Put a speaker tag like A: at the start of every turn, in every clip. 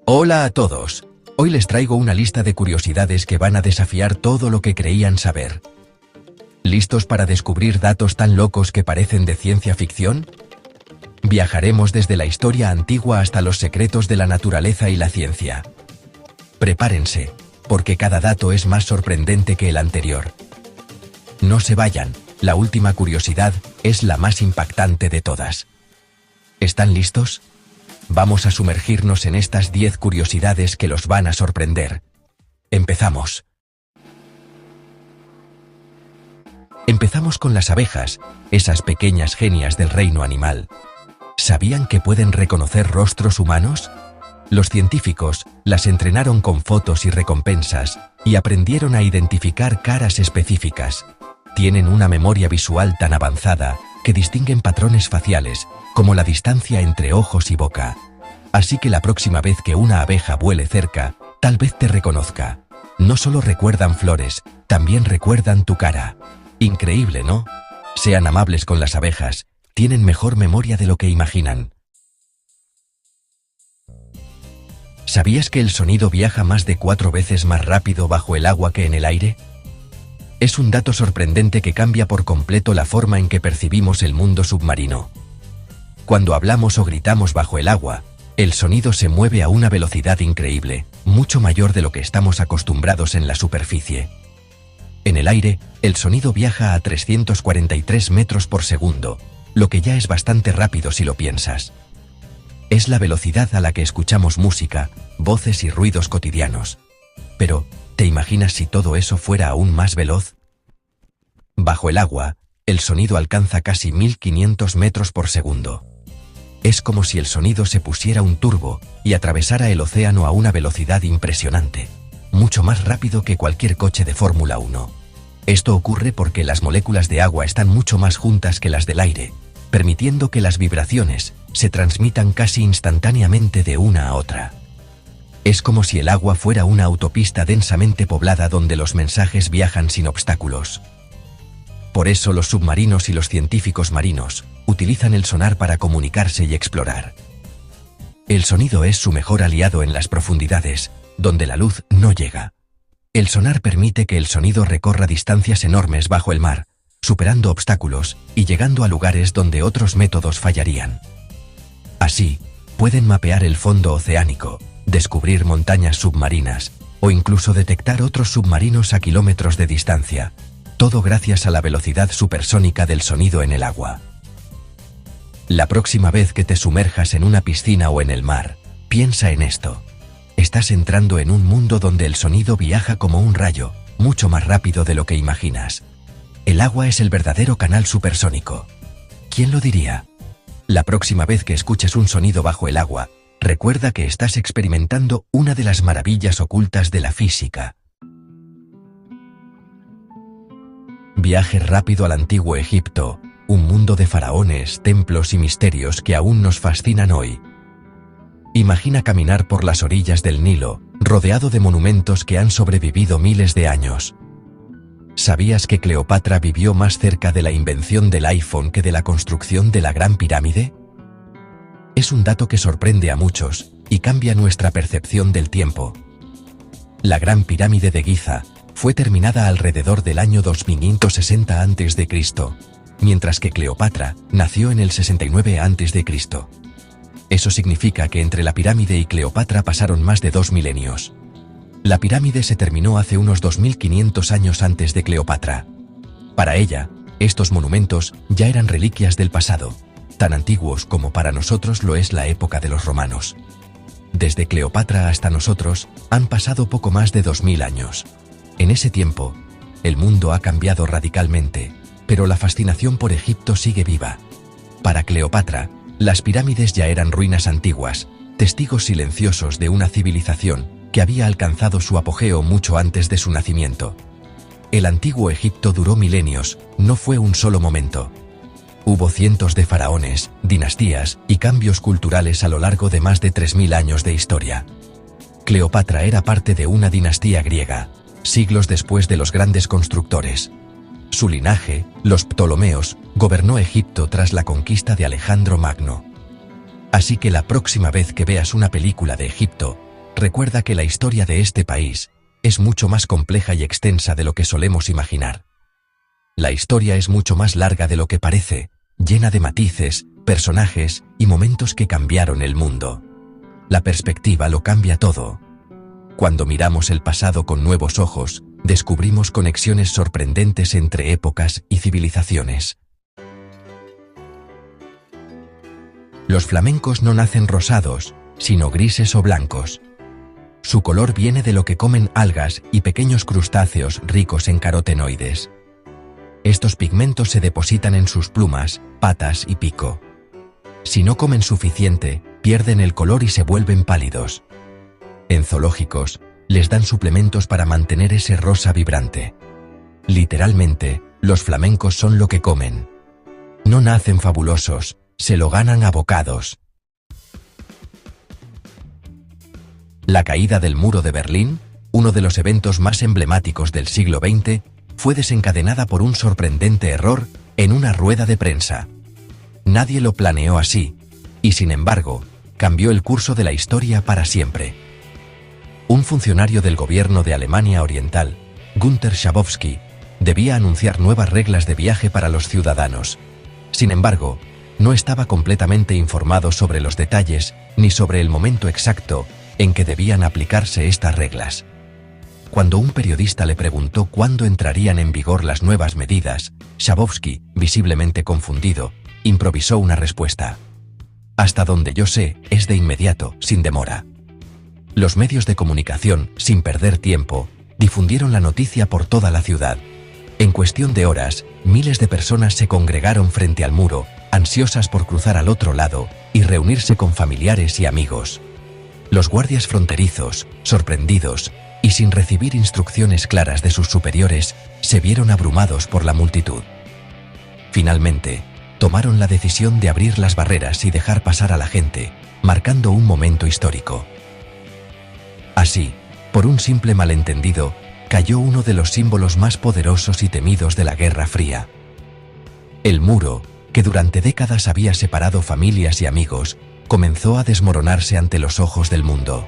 A: Hola a todos. Hoy les traigo una lista de curiosidades que van a desafiar todo lo que creían saber. ¿Listos para descubrir datos tan locos que parecen de ciencia ficción? Viajaremos desde la historia antigua hasta los secretos de la naturaleza y la ciencia. Prepárense, porque cada dato es más sorprendente que el anterior. No se vayan, la última curiosidad es la más impactante de todas. ¿Están listos? Vamos a sumergirnos en estas 10 curiosidades que los van a sorprender. Empezamos. Empezamos con las abejas, esas pequeñas genias del reino animal. ¿Sabían que pueden reconocer rostros humanos? Los científicos las entrenaron con fotos y recompensas y aprendieron a identificar caras específicas. Tienen una memoria visual tan avanzada que distinguen patrones faciales, como la distancia entre ojos y boca. Así que la próxima vez que una abeja vuele cerca, tal vez te reconozca. No solo recuerdan flores, también recuerdan tu cara. Increíble, ¿no? Sean amables con las abejas, tienen mejor memoria de lo que imaginan. ¿Sabías que el sonido viaja más de 4 veces más rápido bajo el agua que en el aire? Es un dato sorprendente que cambia por completo la forma en que percibimos el mundo submarino. Cuando hablamos o gritamos bajo el agua, el sonido se mueve a una velocidad increíble, mucho mayor de lo que estamos acostumbrados en la superficie. En el aire, el sonido viaja a 343 metros por segundo, lo que ya es bastante rápido si lo piensas. Es la velocidad a la que escuchamos música, voces y ruidos cotidianos. Pero, ¿te imaginas si todo eso fuera aún más veloz? Bajo el agua, el sonido alcanza casi 1500 metros por segundo. Es como si el sonido se pusiera un turbo y atravesara el océano a una velocidad impresionante, mucho más rápido que cualquier coche de Fórmula 1. Esto ocurre porque las moléculas de agua están mucho más juntas que las del aire, permitiendo que las vibraciones se transmitan casi instantáneamente de una a otra. Es como si el agua fuera una autopista densamente poblada donde los mensajes viajan sin obstáculos. Por eso los submarinos y los científicos marinos utilizan el sonar para comunicarse y explorar. El sonido es su mejor aliado en las profundidades, donde la luz no llega. El sonar permite que el sonido recorra distancias enormes bajo el mar, superando obstáculos y llegando a lugares donde otros métodos fallarían. Así, pueden mapear el fondo oceánico, descubrir montañas submarinas o incluso detectar otros submarinos a kilómetros de distancia, todo gracias a la velocidad supersónica del sonido en el agua. La próxima vez que te sumerjas en una piscina o en el mar, piensa en esto. Estás entrando en un mundo donde el sonido viaja como un rayo, mucho más rápido de lo que imaginas. El agua es el verdadero canal supersónico. ¿Quién lo diría? La próxima vez que escuches un sonido bajo el agua, recuerda que estás experimentando una de las maravillas ocultas de la física. Viaje rápido al antiguo Egipto, un mundo de faraones, templos y misterios que aún nos fascinan hoy. Imagina caminar por las orillas del Nilo, rodeado de monumentos que han sobrevivido miles de años. ¿Sabías que Cleopatra vivió más cerca de la invención del iPhone que de la construcción de la Gran Pirámide? Es un dato que sorprende a muchos y cambia nuestra percepción del tiempo. La Gran Pirámide de Giza fue terminada alrededor del año 2560 a.C., mientras que Cleopatra nació en el 69 a.C. Eso significa que entre la pirámide y Cleopatra pasaron más de 2 milenios. La pirámide se terminó hace unos 2500 años antes de Cleopatra. Para ella, estos monumentos ya eran reliquias del pasado, tan antiguos como para nosotros lo es la época de los romanos. Desde Cleopatra hasta nosotros han pasado poco más de 2000 años. En ese tiempo, el mundo ha cambiado radicalmente, pero la fascinación por Egipto sigue viva. Para Cleopatra, las pirámides ya eran ruinas antiguas, testigos silenciosos de una civilización que había alcanzado su apogeo mucho antes de su nacimiento. El antiguo Egipto duró milenios, no fue un solo momento. Hubo cientos de faraones, dinastías y cambios culturales a lo largo de más de 3000 años de historia. Cleopatra era parte de una dinastía griega, siglos después de los grandes constructores. Su linaje, los Ptolomeos, gobernó Egipto tras la conquista de Alejandro Magno. Así que la próxima vez que veas una película de Egipto, recuerda que la historia de este país es mucho más compleja y extensa de lo que solemos imaginar. La historia es mucho más larga de lo que parece, llena de matices, personajes y momentos que cambiaron el mundo. La perspectiva lo cambia todo. Cuando miramos el pasado con nuevos ojos, descubrimos conexiones sorprendentes entre épocas y civilizaciones. Los flamencos no nacen rosados, sino grises o blancos. Su color viene de lo que comen algas y pequeños crustáceos ricos en carotenoides. Estos pigmentos se depositan en sus plumas, patas y pico. Si no comen suficiente, pierden el color y se vuelven pálidos. En zoológicos, les dan suplementos para mantener ese rosa vibrante. Literalmente, los flamencos son lo que comen. No nacen fabulosos, se lo ganan a bocados. La caída del muro de Berlín, uno de los eventos más emblemáticos del siglo XX, fue desencadenada por un sorprendente error en una rueda de prensa. Nadie lo planeó así, y sin embargo, cambió el curso de la historia para siempre. Un funcionario del gobierno de Alemania Oriental, Günther Schabowski, debía anunciar nuevas reglas de viaje para los ciudadanos. Sin embargo, no estaba completamente informado sobre los detalles ni sobre el momento exacto en que debían aplicarse estas reglas. Cuando un periodista le preguntó cuándo entrarían en vigor las nuevas medidas, Schabowski, visiblemente confundido, improvisó una respuesta. Hasta donde yo sé, es de inmediato, sin demora. Los medios de comunicación, sin perder tiempo, difundieron la noticia por toda la ciudad. En cuestión de horas, miles de personas se congregaron frente al muro, ansiosas por cruzar al otro lado y reunirse con familiares y amigos. Los guardias fronterizos, sorprendidos y sin recibir instrucciones claras de sus superiores, se vieron abrumados por la multitud. Finalmente, tomaron la decisión de abrir las barreras y dejar pasar a la gente, marcando un momento histórico. Así, por un simple malentendido, cayó uno de los símbolos más poderosos y temidos de la Guerra Fría. El muro, que durante décadas había separado familias y amigos, comenzó a desmoronarse ante los ojos del mundo.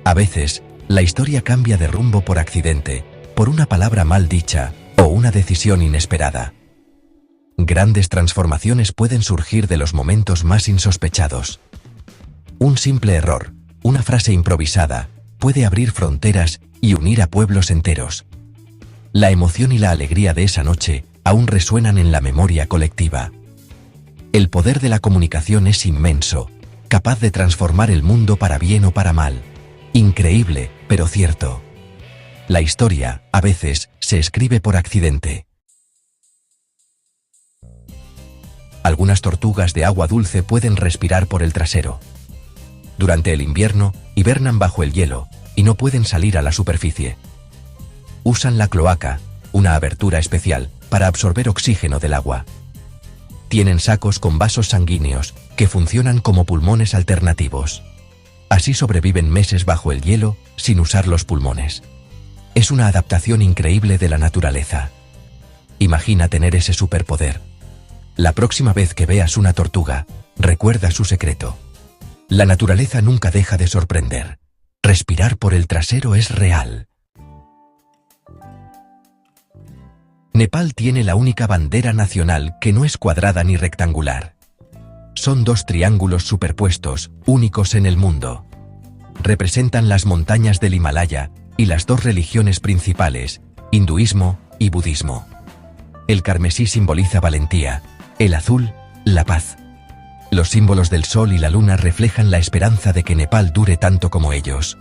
A: A veces, la historia cambia de rumbo por accidente, por una palabra mal dicha o una decisión inesperada. Grandes transformaciones pueden surgir de los momentos más insospechados. Un simple error, una frase improvisada, puede abrir fronteras y unir a pueblos enteros. La emoción y la alegría de esa noche aún resuenan en la memoria colectiva. El poder de la comunicación es inmenso, capaz de transformar el mundo para bien o para mal. Increíble, pero cierto. La historia, a veces, se escribe por accidente. Algunas tortugas de agua dulce pueden respirar por el trasero. Durante el invierno, hibernan bajo el hielo y no pueden salir a la superficie. Usan la cloaca, una abertura especial, para absorber oxígeno del agua. Tienen sacos con vasos sanguíneos que funcionan como pulmones alternativos. Así sobreviven meses bajo el hielo sin usar los pulmones. Es una adaptación increíble de la naturaleza. Imagina tener ese superpoder. La próxima vez que veas una tortuga, recuerda su secreto. La naturaleza nunca deja de sorprender. Respirar por el trasero es real. Nepal tiene la única bandera nacional que no es cuadrada ni rectangular. Son dos triángulos superpuestos, únicos en el mundo. Representan las montañas del Himalaya y las dos religiones principales, hinduismo y budismo. El carmesí simboliza valentía, el azul, la paz. Los símbolos del sol y la luna reflejan la esperanza de que Nepal dure tanto como ellos.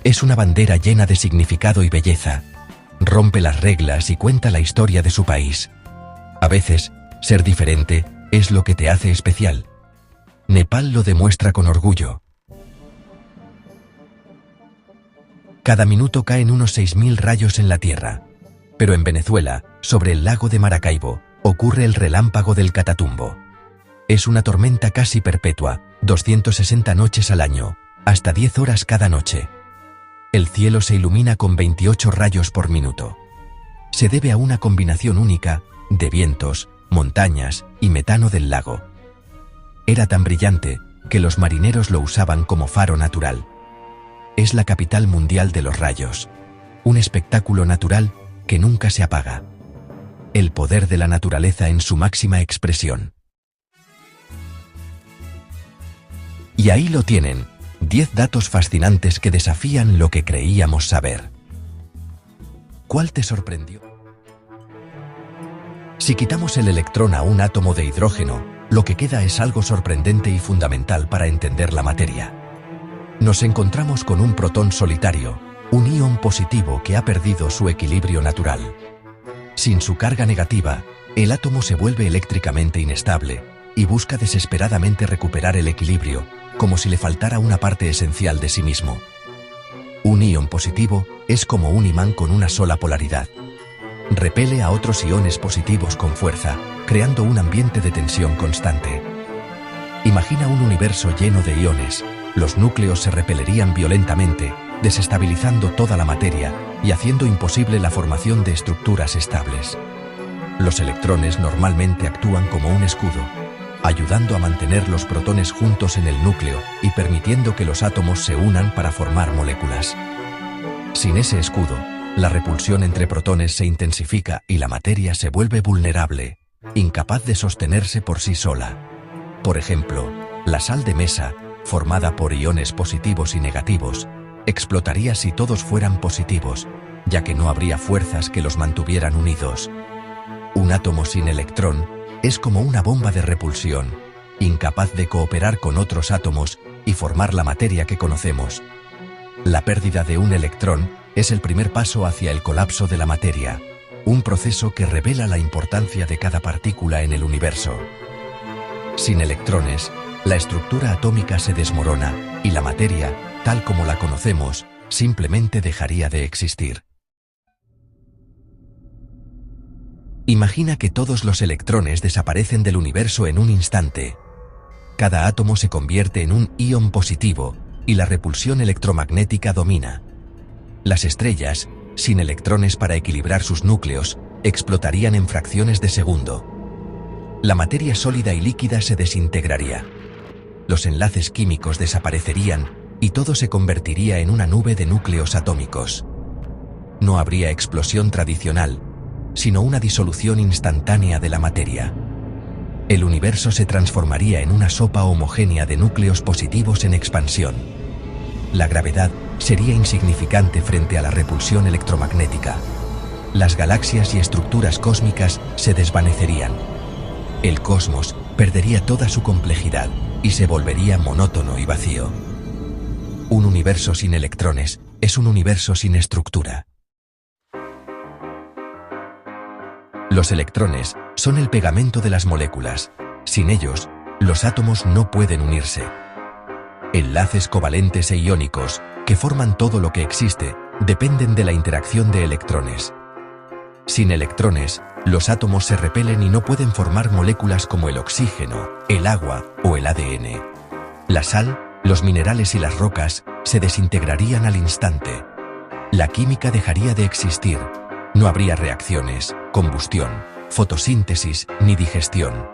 A: Es una bandera llena de significado y belleza. Rompe las reglas y cuenta la historia de su país. A veces, ser diferente es lo que te hace especial. Nepal lo demuestra con orgullo. Cada minuto caen unos 6.000 rayos en la Tierra. Pero en Venezuela, sobre el lago de Maracaibo, ocurre el relámpago del Catatumbo. Es una tormenta casi perpetua, 260 noches al año, hasta 10 horas cada noche. El cielo se ilumina con 28 rayos por minuto. Se debe a una combinación única de vientos, montañas y metano del lago. Era tan brillante que los marineros lo usaban como faro natural. es la capital mundial de los rayos. Un espectáculo natural que nunca se apaga. El poder de la naturaleza en su máxima expresión. Y ahí lo tienen, 10 datos fascinantes que desafían lo que creíamos saber. ¿Cuál te sorprendió? Si quitamos el electrón a un átomo de hidrógeno, lo que queda es algo sorprendente y fundamental para entender la materia. Nos encontramos con un protón solitario, un ion positivo que ha perdido su equilibrio natural. Sin su carga negativa, el átomo se vuelve eléctricamente inestable y busca desesperadamente recuperar el equilibrio, como si le faltara una parte esencial de sí mismo. Un ion positivo es como un imán con una sola polaridad. Repele a otros iones positivos con fuerza, creando un ambiente de tensión constante. Imagina un universo lleno de iones. Los núcleos se repelerían violentamente, desestabilizando toda la materia y haciendo imposible la formación de estructuras estables. Los electrones normalmente actúan como un escudo, ayudando a mantener los protones juntos en el núcleo y permitiendo que los átomos se unan para formar moléculas. Sin ese escudo, la repulsión entre protones se intensifica y la materia se vuelve vulnerable, incapaz de sostenerse por sí sola. Por ejemplo, la sal de mesa, formada por iones positivos y negativos, explotaría si todos fueran positivos, ya que no habría fuerzas que los mantuvieran unidos. Un átomo sin electrón es como una bomba de repulsión, incapaz de cooperar con otros átomos y formar la materia que conocemos. La pérdida de un electrón es el primer paso hacia el colapso de la materia, un proceso que revela la importancia de cada partícula en el universo. Sin electrones, la estructura atómica se desmorona y la materia, tal como la conocemos, simplemente dejaría de existir. Imagina que todos los electrones desaparecen del universo en un instante. Cada átomo se convierte en un ion positivo y la repulsión electromagnética domina. Las estrellas, sin electrones para equilibrar sus núcleos, explotarían en fracciones de segundo. La materia sólida y líquida se desintegraría. Los enlaces químicos desaparecerían y todo se convertiría en una nube de núcleos atómicos. No habría explosión tradicional, sino una disolución instantánea de la materia. El universo se transformaría en una sopa homogénea de núcleos positivos en expansión. La gravedad sería insignificante frente a la repulsión electromagnética. Las galaxias y estructuras cósmicas se desvanecerían. El cosmos perdería toda su complejidad y se volvería monótono y vacío. Un universo sin electrones es un universo sin estructura. Los electrones son el pegamento de las moléculas. Sin ellos, los átomos no pueden unirse. Enlaces covalentes e iónicos, que forman todo lo que existe, dependen de la interacción de electrones. Sin electrones, los átomos se repelen y no pueden formar moléculas como el oxígeno, el agua o el ADN. La sal, los minerales y las rocas se desintegrarían al instante. La química dejaría de existir. No habría reacciones, combustión, fotosíntesis ni digestión.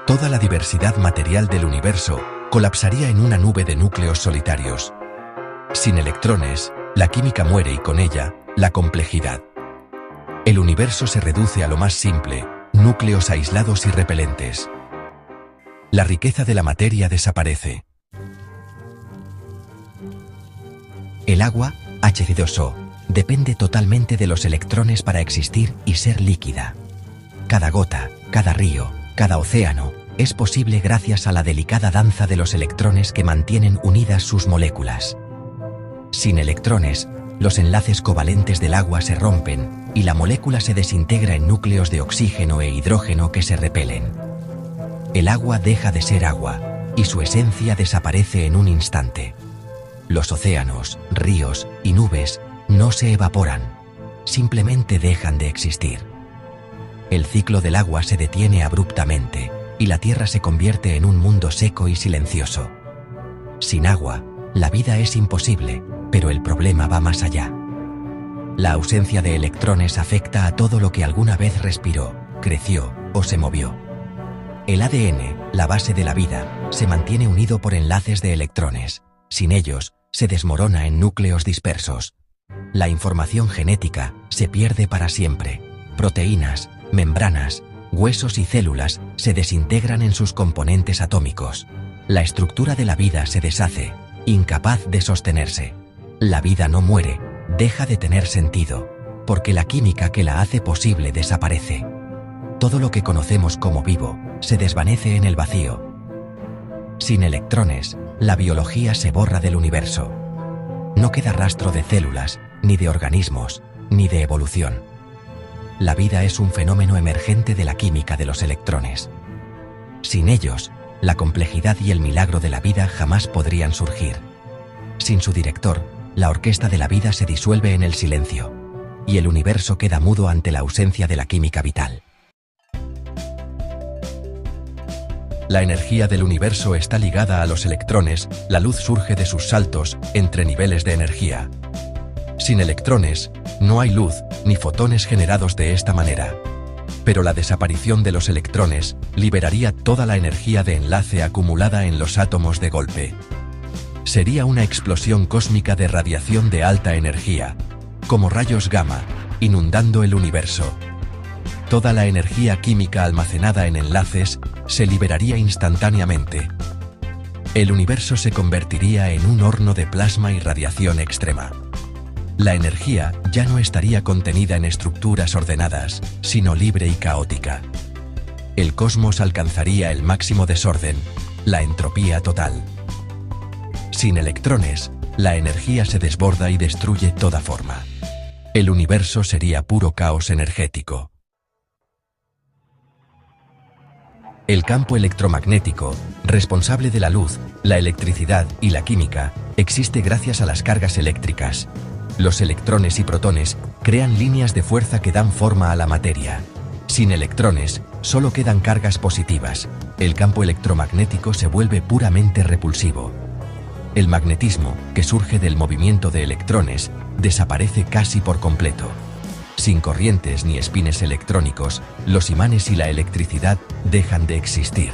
A: Toda la diversidad material del universo colapsaría en una nube de núcleos solitarios. Sin electrones, la química muere y con ella, la complejidad. El universo se reduce a lo más simple, núcleos aislados y repelentes. La riqueza de la materia desaparece. El agua, H2O, depende totalmente de los electrones para existir y ser líquida. Cada gota, cada río, cada océano, es posible gracias a la delicada danza de los electrones que mantienen unidas sus moléculas. Sin electrones, los enlaces covalentes del agua se rompen y la molécula se desintegra en núcleos de oxígeno e hidrógeno que se repelen. El agua deja de ser agua y su esencia desaparece en un instante. Los océanos, ríos y nubes no se evaporan, simplemente dejan de existir. El ciclo del agua se detiene abruptamente y la Tierra se convierte en un mundo seco y silencioso. Sin agua, la vida es imposible, pero el problema va más allá. La ausencia de electrones afecta a todo lo que alguna vez respiró, creció o se movió. El ADN, la base de la vida, se mantiene unido por enlaces de electrones. Sin ellos, se desmorona en núcleos dispersos. La información genética se pierde para siempre. Proteínas, membranas, huesos y células se desintegran en sus componentes atómicos. La estructura de la vida se deshace, incapaz de sostenerse. La vida no muere, deja de tener sentido, porque la química que la hace posible desaparece. Todo lo que conocemos como vivo se desvanece en el vacío. Sin electrones, la biología se borra del universo. No queda rastro de células, ni de organismos, ni de evolución. La vida es un fenómeno emergente de la química de los electrones. Sin ellos, la complejidad y el milagro de la vida jamás podrían surgir. Sin su director, la orquesta de la vida se disuelve en el silencio, y el universo queda mudo ante la ausencia de la química vital. La energía del universo está ligada a los electrones, la luz surge de sus saltos entre niveles de energía. Sin electrones, no hay luz ni fotones generados de esta manera. Pero la desaparición de los electrones liberaría toda la energía de enlace acumulada en los átomos de golpe. Sería una explosión cósmica de radiación de alta energía, como rayos gamma, inundando el universo. Toda la energía química almacenada en enlaces se liberaría instantáneamente. El universo se convertiría en un horno de plasma y radiación extrema. La energía ya no estaría contenida en estructuras ordenadas, sino libre y caótica. El cosmos alcanzaría el máximo desorden, la entropía total. Sin electrones, la energía se desborda y destruye toda forma. El universo sería puro caos energético. El campo electromagnético, responsable de la luz, la electricidad y la química, existe gracias a las cargas eléctricas. Los electrones y protones crean líneas de fuerza que dan forma a la materia. Sin electrones, solo quedan cargas positivas. El campo electromagnético se vuelve puramente repulsivo. El magnetismo, que surge del movimiento de electrones, desaparece casi por completo. Sin corrientes ni espines electrónicos, los imanes y la electricidad dejan de existir.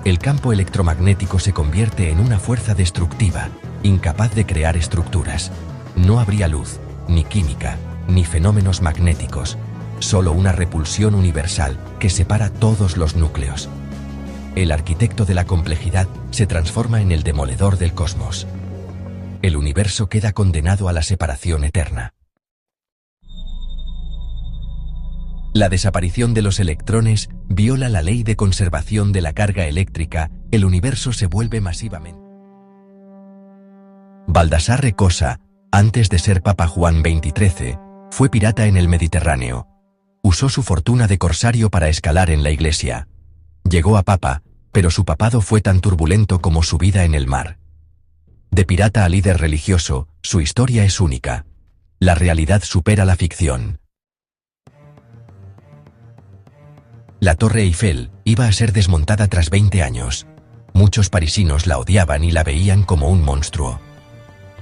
A: El campo electromagnético se convierte en una fuerza destructiva, incapaz de crear estructuras. No habría luz, ni química, ni fenómenos magnéticos, solo una repulsión universal que separa todos los núcleos. El arquitecto de la complejidad se transforma en el demoledor del cosmos. El universo queda condenado a la separación eterna. La desaparición de los electrones viola la ley de conservación de la carga eléctrica, el universo se vuelve masivamente. Baldassarre Cosa, antes de ser Papa Juan XXIII, fue pirata en el Mediterráneo. Usó su fortuna de corsario para escalar en la iglesia. Llegó a papa, pero su papado fue tan turbulento como su vida en el mar. De pirata a líder religioso, su historia es única. La realidad supera la ficción. La Torre Eiffel iba a ser desmontada tras 20 años. Muchos parisinos la odiaban y la veían como un monstruo.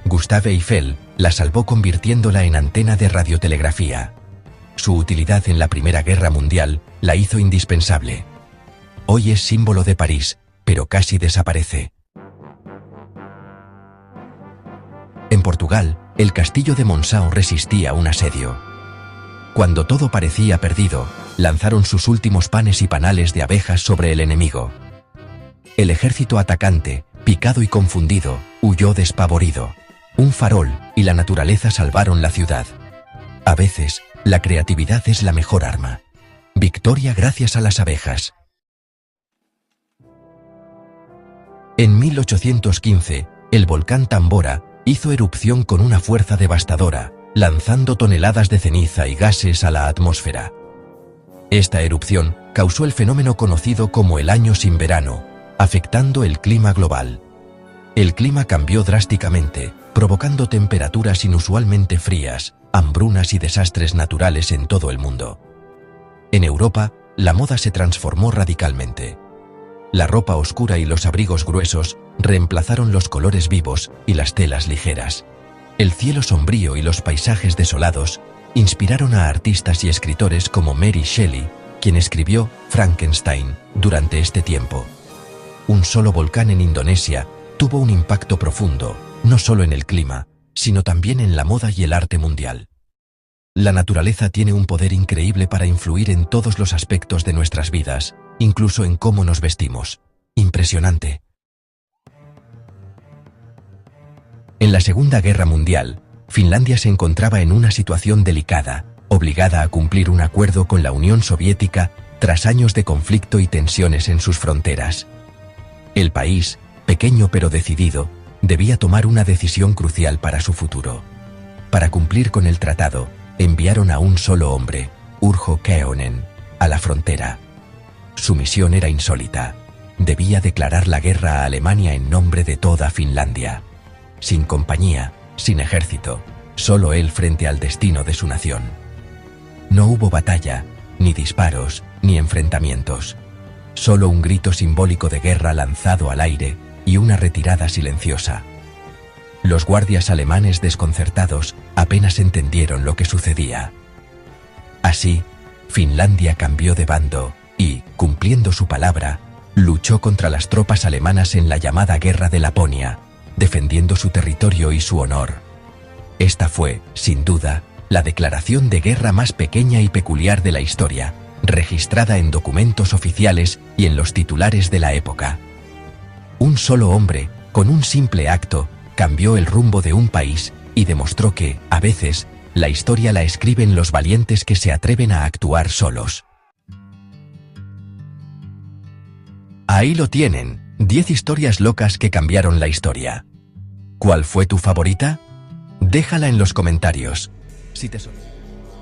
A: Gustave Eiffel la salvó convirtiéndola en antena de radiotelegrafía. Su utilidad en la Primera Guerra Mundial la hizo indispensable. Hoy es símbolo de París, pero casi desaparece. En Portugal, el castillo de Monção resistía un asedio. Cuando todo parecía perdido, lanzaron sus últimos panes y panales de abejas sobre el enemigo. El ejército atacante, picado y confundido, huyó despavorido. Un farol y la naturaleza salvaron la ciudad. A veces, la creatividad es la mejor arma. Victoria gracias a las abejas. En 1815, el volcán Tambora hizo erupción con una fuerza devastadora, lanzando toneladas de ceniza y gases a la atmósfera. Esta erupción causó el fenómeno conocido como el año sin verano, afectando el clima global. El clima cambió drásticamente, provocando temperaturas inusualmente frías, hambrunas y desastres naturales en todo el mundo. En Europa, la moda se transformó radicalmente. La ropa oscura y los abrigos gruesos reemplazaron los colores vivos y las telas ligeras. El cielo sombrío y los paisajes desolados inspiraron a artistas y escritores como Mary Shelley, quien escribió Frankenstein durante este tiempo. Un solo volcán en Indonesia tuvo un impacto profundo, no solo en el clima, sino también en la moda y el arte mundial. La naturaleza tiene un poder increíble para influir en todos los aspectos de nuestras vidas, incluso en cómo nos vestimos. Impresionante. En la Segunda Guerra Mundial, Finlandia se encontraba en una situación delicada, obligada a cumplir un acuerdo con la Unión Soviética tras años de conflicto y tensiones en sus fronteras. El país, pequeño pero decidido, debía tomar una decisión crucial para su futuro. Para cumplir con el tratado, enviaron a un solo hombre, Urho Kekkonen, a la frontera. Su misión era insólita. Debía declarar la guerra a Alemania en nombre de toda Finlandia. Sin compañía, sin ejército, solo él frente al destino de su nación. No hubo batalla, ni disparos, ni enfrentamientos. Solo un grito simbólico de guerra lanzado al aire y una retirada silenciosa. Los guardias alemanes desconcertados apenas entendieron lo que sucedía. Así, Finlandia cambió de bando y, cumpliendo su palabra, luchó contra las tropas alemanas en la llamada Guerra de Laponia, defendiendo su territorio y su honor. Esta fue, sin duda, la declaración de guerra más pequeña y peculiar de la historia, registrada en documentos oficiales y en los titulares de la época. Un solo hombre, con un simple acto, cambió el rumbo de un país y demostró que, a veces, la historia la escriben los valientes que se atreven a actuar solos. Ahí lo tienen, 10 historias locas que cambiaron la historia. ¿Cuál fue tu favorita? Déjala en los comentarios.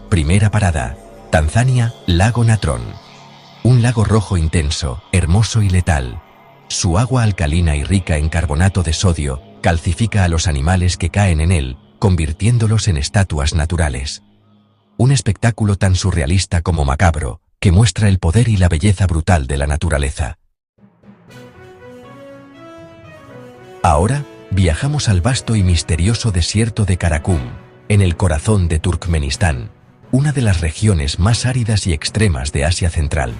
A: Primera parada, Tanzania, Lago Natron. Un lago rojo intenso, hermoso y letal. Su agua alcalina y rica en carbonato de sodio calcifica a los animales que caen en él, convirtiéndolos en estatuas naturales. Un espectáculo tan surrealista como macabro, que muestra el poder y la belleza brutal de la naturaleza. Ahora, viajamos al vasto y misterioso desierto de Karakum, en el corazón de Turkmenistán, una de las regiones más áridas y extremas de Asia Central.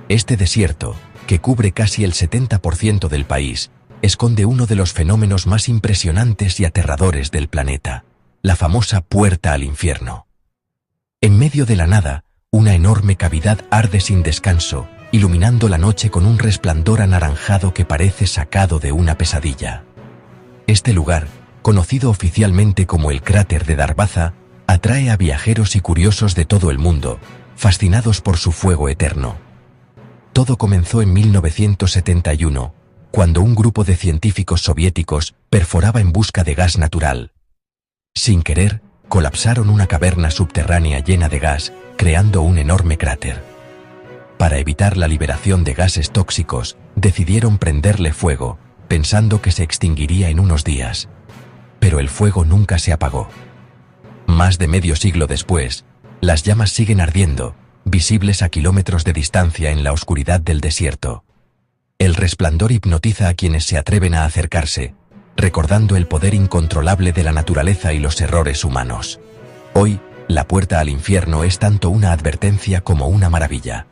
A: Este desierto, que cubre casi el 70% del país, esconde uno de los fenómenos más impresionantes y aterradores del planeta, la famosa Puerta al Infierno. En medio de la nada, una enorme cavidad arde sin descanso, iluminando la noche con un resplandor anaranjado que parece sacado de una pesadilla. Este lugar, conocido oficialmente como el cráter de Darbaza, atrae a viajeros y curiosos de todo el mundo, fascinados por su fuego eterno. Todo comenzó en 1971, cuando un grupo de científicos soviéticos perforaba en busca de gas natural. Sin querer, colapsaron una caverna subterránea llena de gas, creando un enorme cráter. Para evitar la liberación de gases tóxicos, decidieron prenderle fuego, pensando que se extinguiría en unos días. Pero el fuego nunca se apagó. Más de medio siglo después, las llamas siguen ardiendo, visibles a kilómetros de distancia en la oscuridad del desierto. El resplandor hipnotiza a quienes se atreven a acercarse, recordando el poder incontrolable de la naturaleza y los errores humanos. Hoy, la Puerta al Infierno es tanto una advertencia como una maravilla.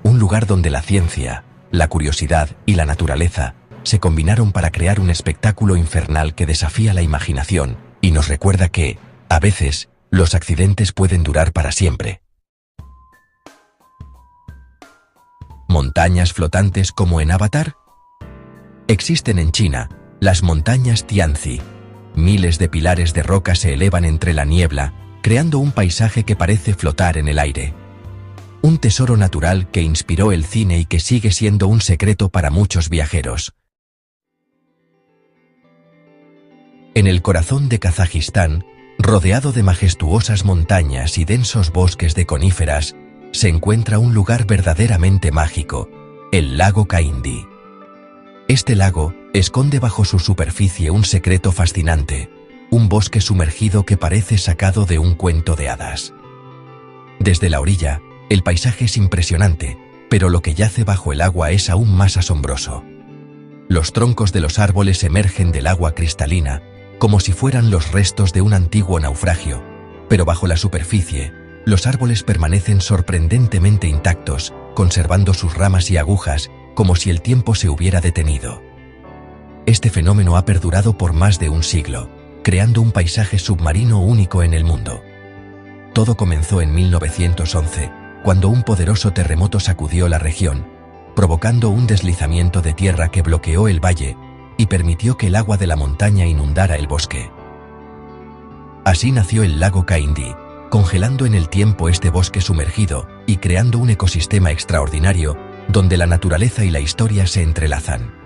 A: Un lugar donde la ciencia, la curiosidad y la naturaleza se combinaron para crear un espectáculo infernal que desafía la imaginación y nos recuerda que, a veces, los accidentes pueden durar para siempre. ¿Montañas flotantes como en Avatar? Existen en China, las montañas Tianzi. Miles de pilares de roca se elevan entre la niebla, creando un paisaje que parece flotar en el aire. Un tesoro natural que inspiró el cine y que sigue siendo un secreto para muchos viajeros. En el corazón de Kazajistán, rodeado de majestuosas montañas y densos bosques de coníferas, se encuentra un lugar verdaderamente mágico, el lago Kaindi. Este lago esconde bajo su superficie un secreto fascinante, un bosque sumergido que parece sacado de un cuento de hadas. Desde la orilla, el paisaje es impresionante, pero lo que yace bajo el agua es aún más asombroso. Los troncos de los árboles emergen del agua cristalina, como si fueran los restos de un antiguo naufragio, pero bajo la superficie, los árboles permanecen sorprendentemente intactos, conservando sus ramas y agujas como si el tiempo se hubiera detenido. Este fenómeno ha perdurado por más de un siglo, creando un paisaje submarino único en el mundo. Todo comenzó en 1911, cuando un poderoso terremoto sacudió la región, provocando un deslizamiento de tierra que bloqueó el valle y permitió que el agua de la montaña inundara el bosque. Así nació el lago Caindi, congelando en el tiempo este bosque sumergido y creando un ecosistema extraordinario donde la naturaleza y la historia se entrelazan.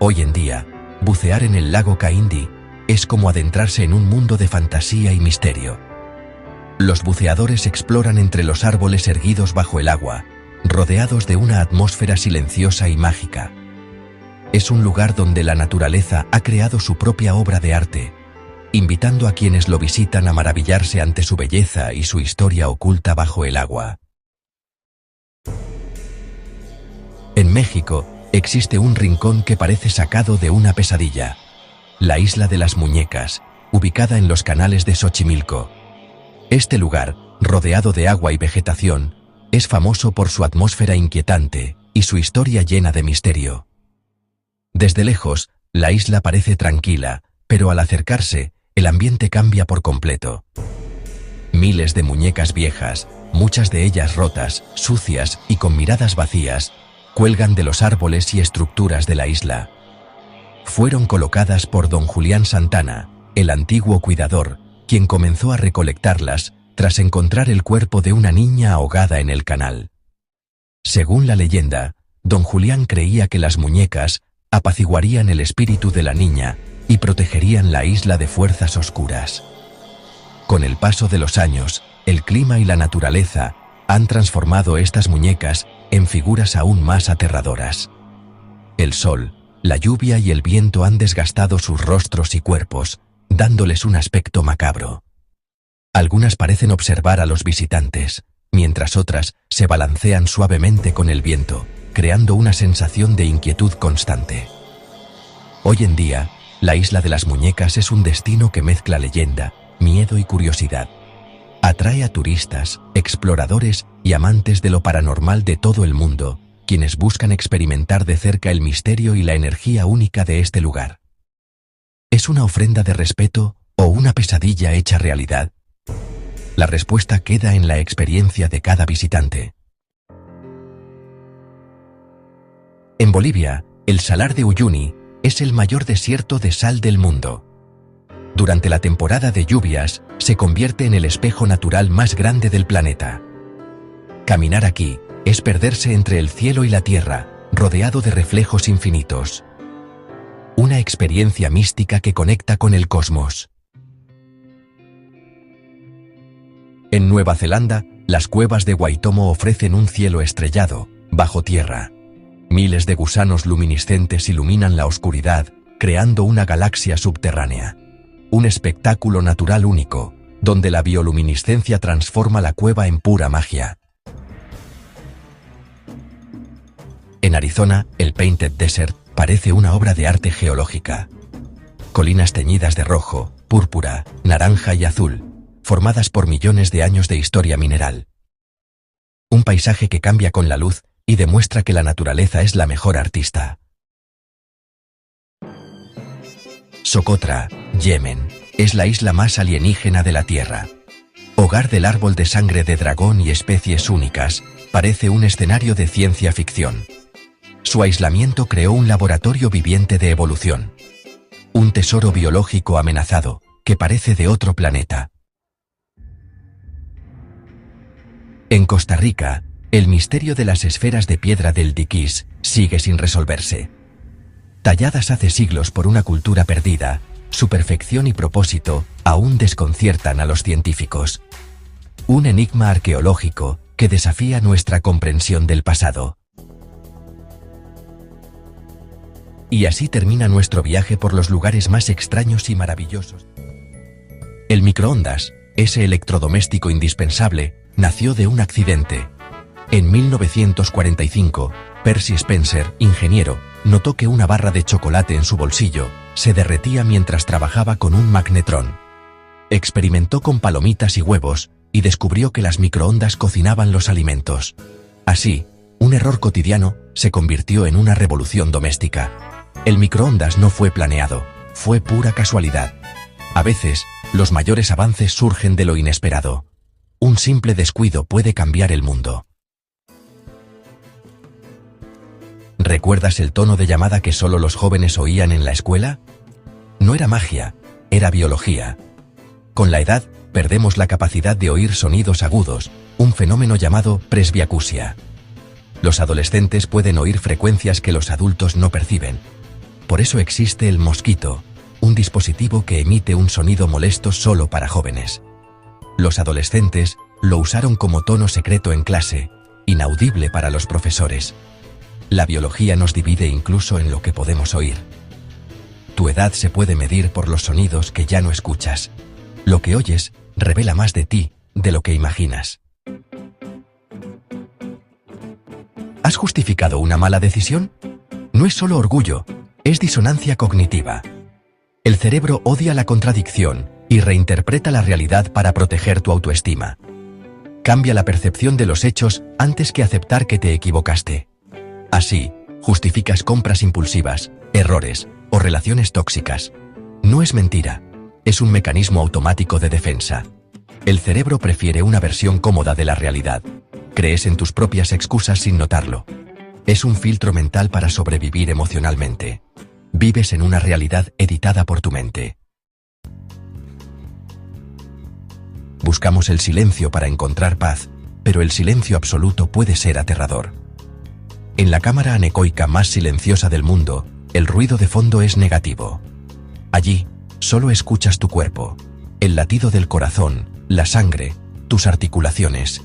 A: Hoy en día, bucear en el lago Caindi es como adentrarse en un mundo de fantasía y misterio. Los buceadores exploran entre los árboles erguidos bajo el agua, rodeados de una atmósfera silenciosa y mágica. Es un lugar donde la naturaleza ha creado su propia obra de arte, invitando a quienes lo visitan a maravillarse ante su belleza y su historia oculta bajo el agua. En México, existe un rincón que parece sacado de una pesadilla: la Isla de las Muñecas, ubicada en los canales de Xochimilco. Este lugar, rodeado de agua y vegetación, es famoso por su atmósfera inquietante y su historia llena de misterio. Desde lejos, la isla parece tranquila, pero al acercarse, el ambiente cambia por completo. Miles de muñecas viejas, muchas de ellas rotas, sucias y con miradas vacías, cuelgan de los árboles y estructuras de la isla. Fueron colocadas por don Julián Santana, el antiguo cuidador, quien comenzó a recolectarlas tras encontrar el cuerpo de una niña ahogada en el canal. Según la leyenda, don Julián creía que las muñecas apaciguarían el espíritu de la niña y protegerían la isla de fuerzas oscuras. Con el paso de los años, el clima y la naturaleza han transformado estas muñecas en figuras aún más aterradoras. El sol, la lluvia y el viento han desgastado sus rostros y cuerpos, dándoles un aspecto macabro. Algunas parecen observar a los visitantes, mientras otras se balancean suavemente con el viento, creando una sensación de inquietud constante. Hoy en día, la Isla de las Muñecas es un destino que mezcla leyenda, miedo y curiosidad. Atrae a turistas, exploradores y amantes de lo paranormal de todo el mundo, quienes buscan experimentar de cerca el misterio y la energía única de este lugar. ¿Es una ofrenda de respeto o una pesadilla hecha realidad? La respuesta queda en la experiencia de cada visitante. En Bolivia, el Salar de Uyuni es el mayor desierto de sal del mundo. Durante la temporada de lluvias, se convierte en el espejo natural más grande del planeta. Caminar aquí es perderse entre el cielo y la tierra, rodeado de reflejos infinitos. Una experiencia mística que conecta con el cosmos. En Nueva Zelanda, las cuevas de Waitomo ofrecen un cielo estrellado, bajo tierra. Miles de gusanos luminiscentes iluminan la oscuridad, creando una galaxia subterránea. Un espectáculo natural único, donde la bioluminiscencia transforma la cueva en pura magia. En Arizona, el Painted Desert parece una obra de arte geológica. Colinas teñidas de rojo, púrpura, naranja y azul, formadas por millones de años de historia mineral. Un paisaje que cambia con la luz y demuestra que la naturaleza es la mejor artista. Socotra, Yemen, es la isla más alienígena de la Tierra. Hogar del árbol de sangre de dragón y especies únicas, parece un escenario de ciencia ficción. Su aislamiento creó un laboratorio viviente de evolución. Un tesoro biológico amenazado, que parece de otro planeta. En Costa Rica, el misterio de las esferas de piedra del diquís sigue sin resolverse. Talladas hace siglos por una cultura perdida, su perfección y propósito aún desconciertan a los científicos. Un enigma arqueológico que desafía nuestra comprensión del pasado. Y así termina nuestro viaje por los lugares más extraños y maravillosos. El microondas, ese electrodoméstico indispensable, nació de un accidente. En 1945, Percy Spencer, ingeniero, notó que una barra de chocolate en su bolsillo se derretía mientras trabajaba con un magnetrón. Experimentó con palomitas y huevos y descubrió que las microondas cocinaban los alimentos. Así, un error cotidiano se convirtió en una revolución doméstica. El microondas no fue planeado, fue pura casualidad. A veces, los mayores avances surgen de lo inesperado. Un simple descuido puede cambiar el mundo. ¿Recuerdas el tono de llamada que solo los jóvenes oían en la escuela? No era magia, era biología. Con la edad, perdemos la capacidad de oír sonidos agudos, un fenómeno llamado presbiacusia. Los adolescentes pueden oír frecuencias que los adultos no perciben. Por eso existe el mosquito, un dispositivo que emite un sonido molesto solo para jóvenes. Los adolescentes lo usaron como tono secreto en clase, inaudible para los profesores. La biología nos divide incluso en lo que podemos oír. Tu edad se puede medir por los sonidos que ya no escuchas. Lo que oyes revela más de ti de lo que imaginas. ¿Has justificado una mala decisión? No es solo orgullo, es disonancia cognitiva. El cerebro odia la contradicción y reinterpreta la realidad para proteger tu autoestima. Cambia la percepción de los hechos antes que aceptar que te equivocaste. Así, justificas compras impulsivas, errores o relaciones tóxicas. No es mentira, es un mecanismo automático de defensa. El cerebro prefiere una versión cómoda de la realidad. Crees en tus propias excusas sin notarlo. Es un filtro mental para sobrevivir emocionalmente. Vives en una realidad editada por tu mente. Buscamos el silencio para encontrar paz, pero el silencio absoluto puede ser aterrador. En la cámara anecoica más silenciosa del mundo, el ruido de fondo es negativo. Allí, solo escuchas tu cuerpo, el latido del corazón, la sangre, tus articulaciones.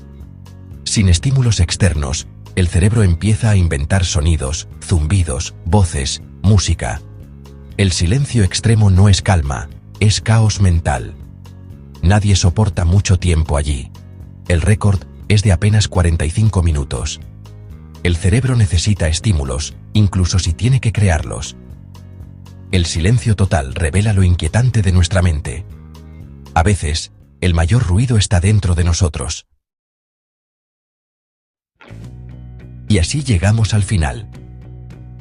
A: Sin estímulos externos, el cerebro empieza a inventar sonidos, zumbidos, voces, música. El silencio extremo no es calma, es caos mental. Nadie soporta mucho tiempo allí. El récord es de apenas 45 minutos. El cerebro necesita estímulos, incluso si tiene que crearlos. El silencio total revela lo inquietante de nuestra mente. A veces, el mayor ruido está dentro de nosotros. Y así llegamos al final.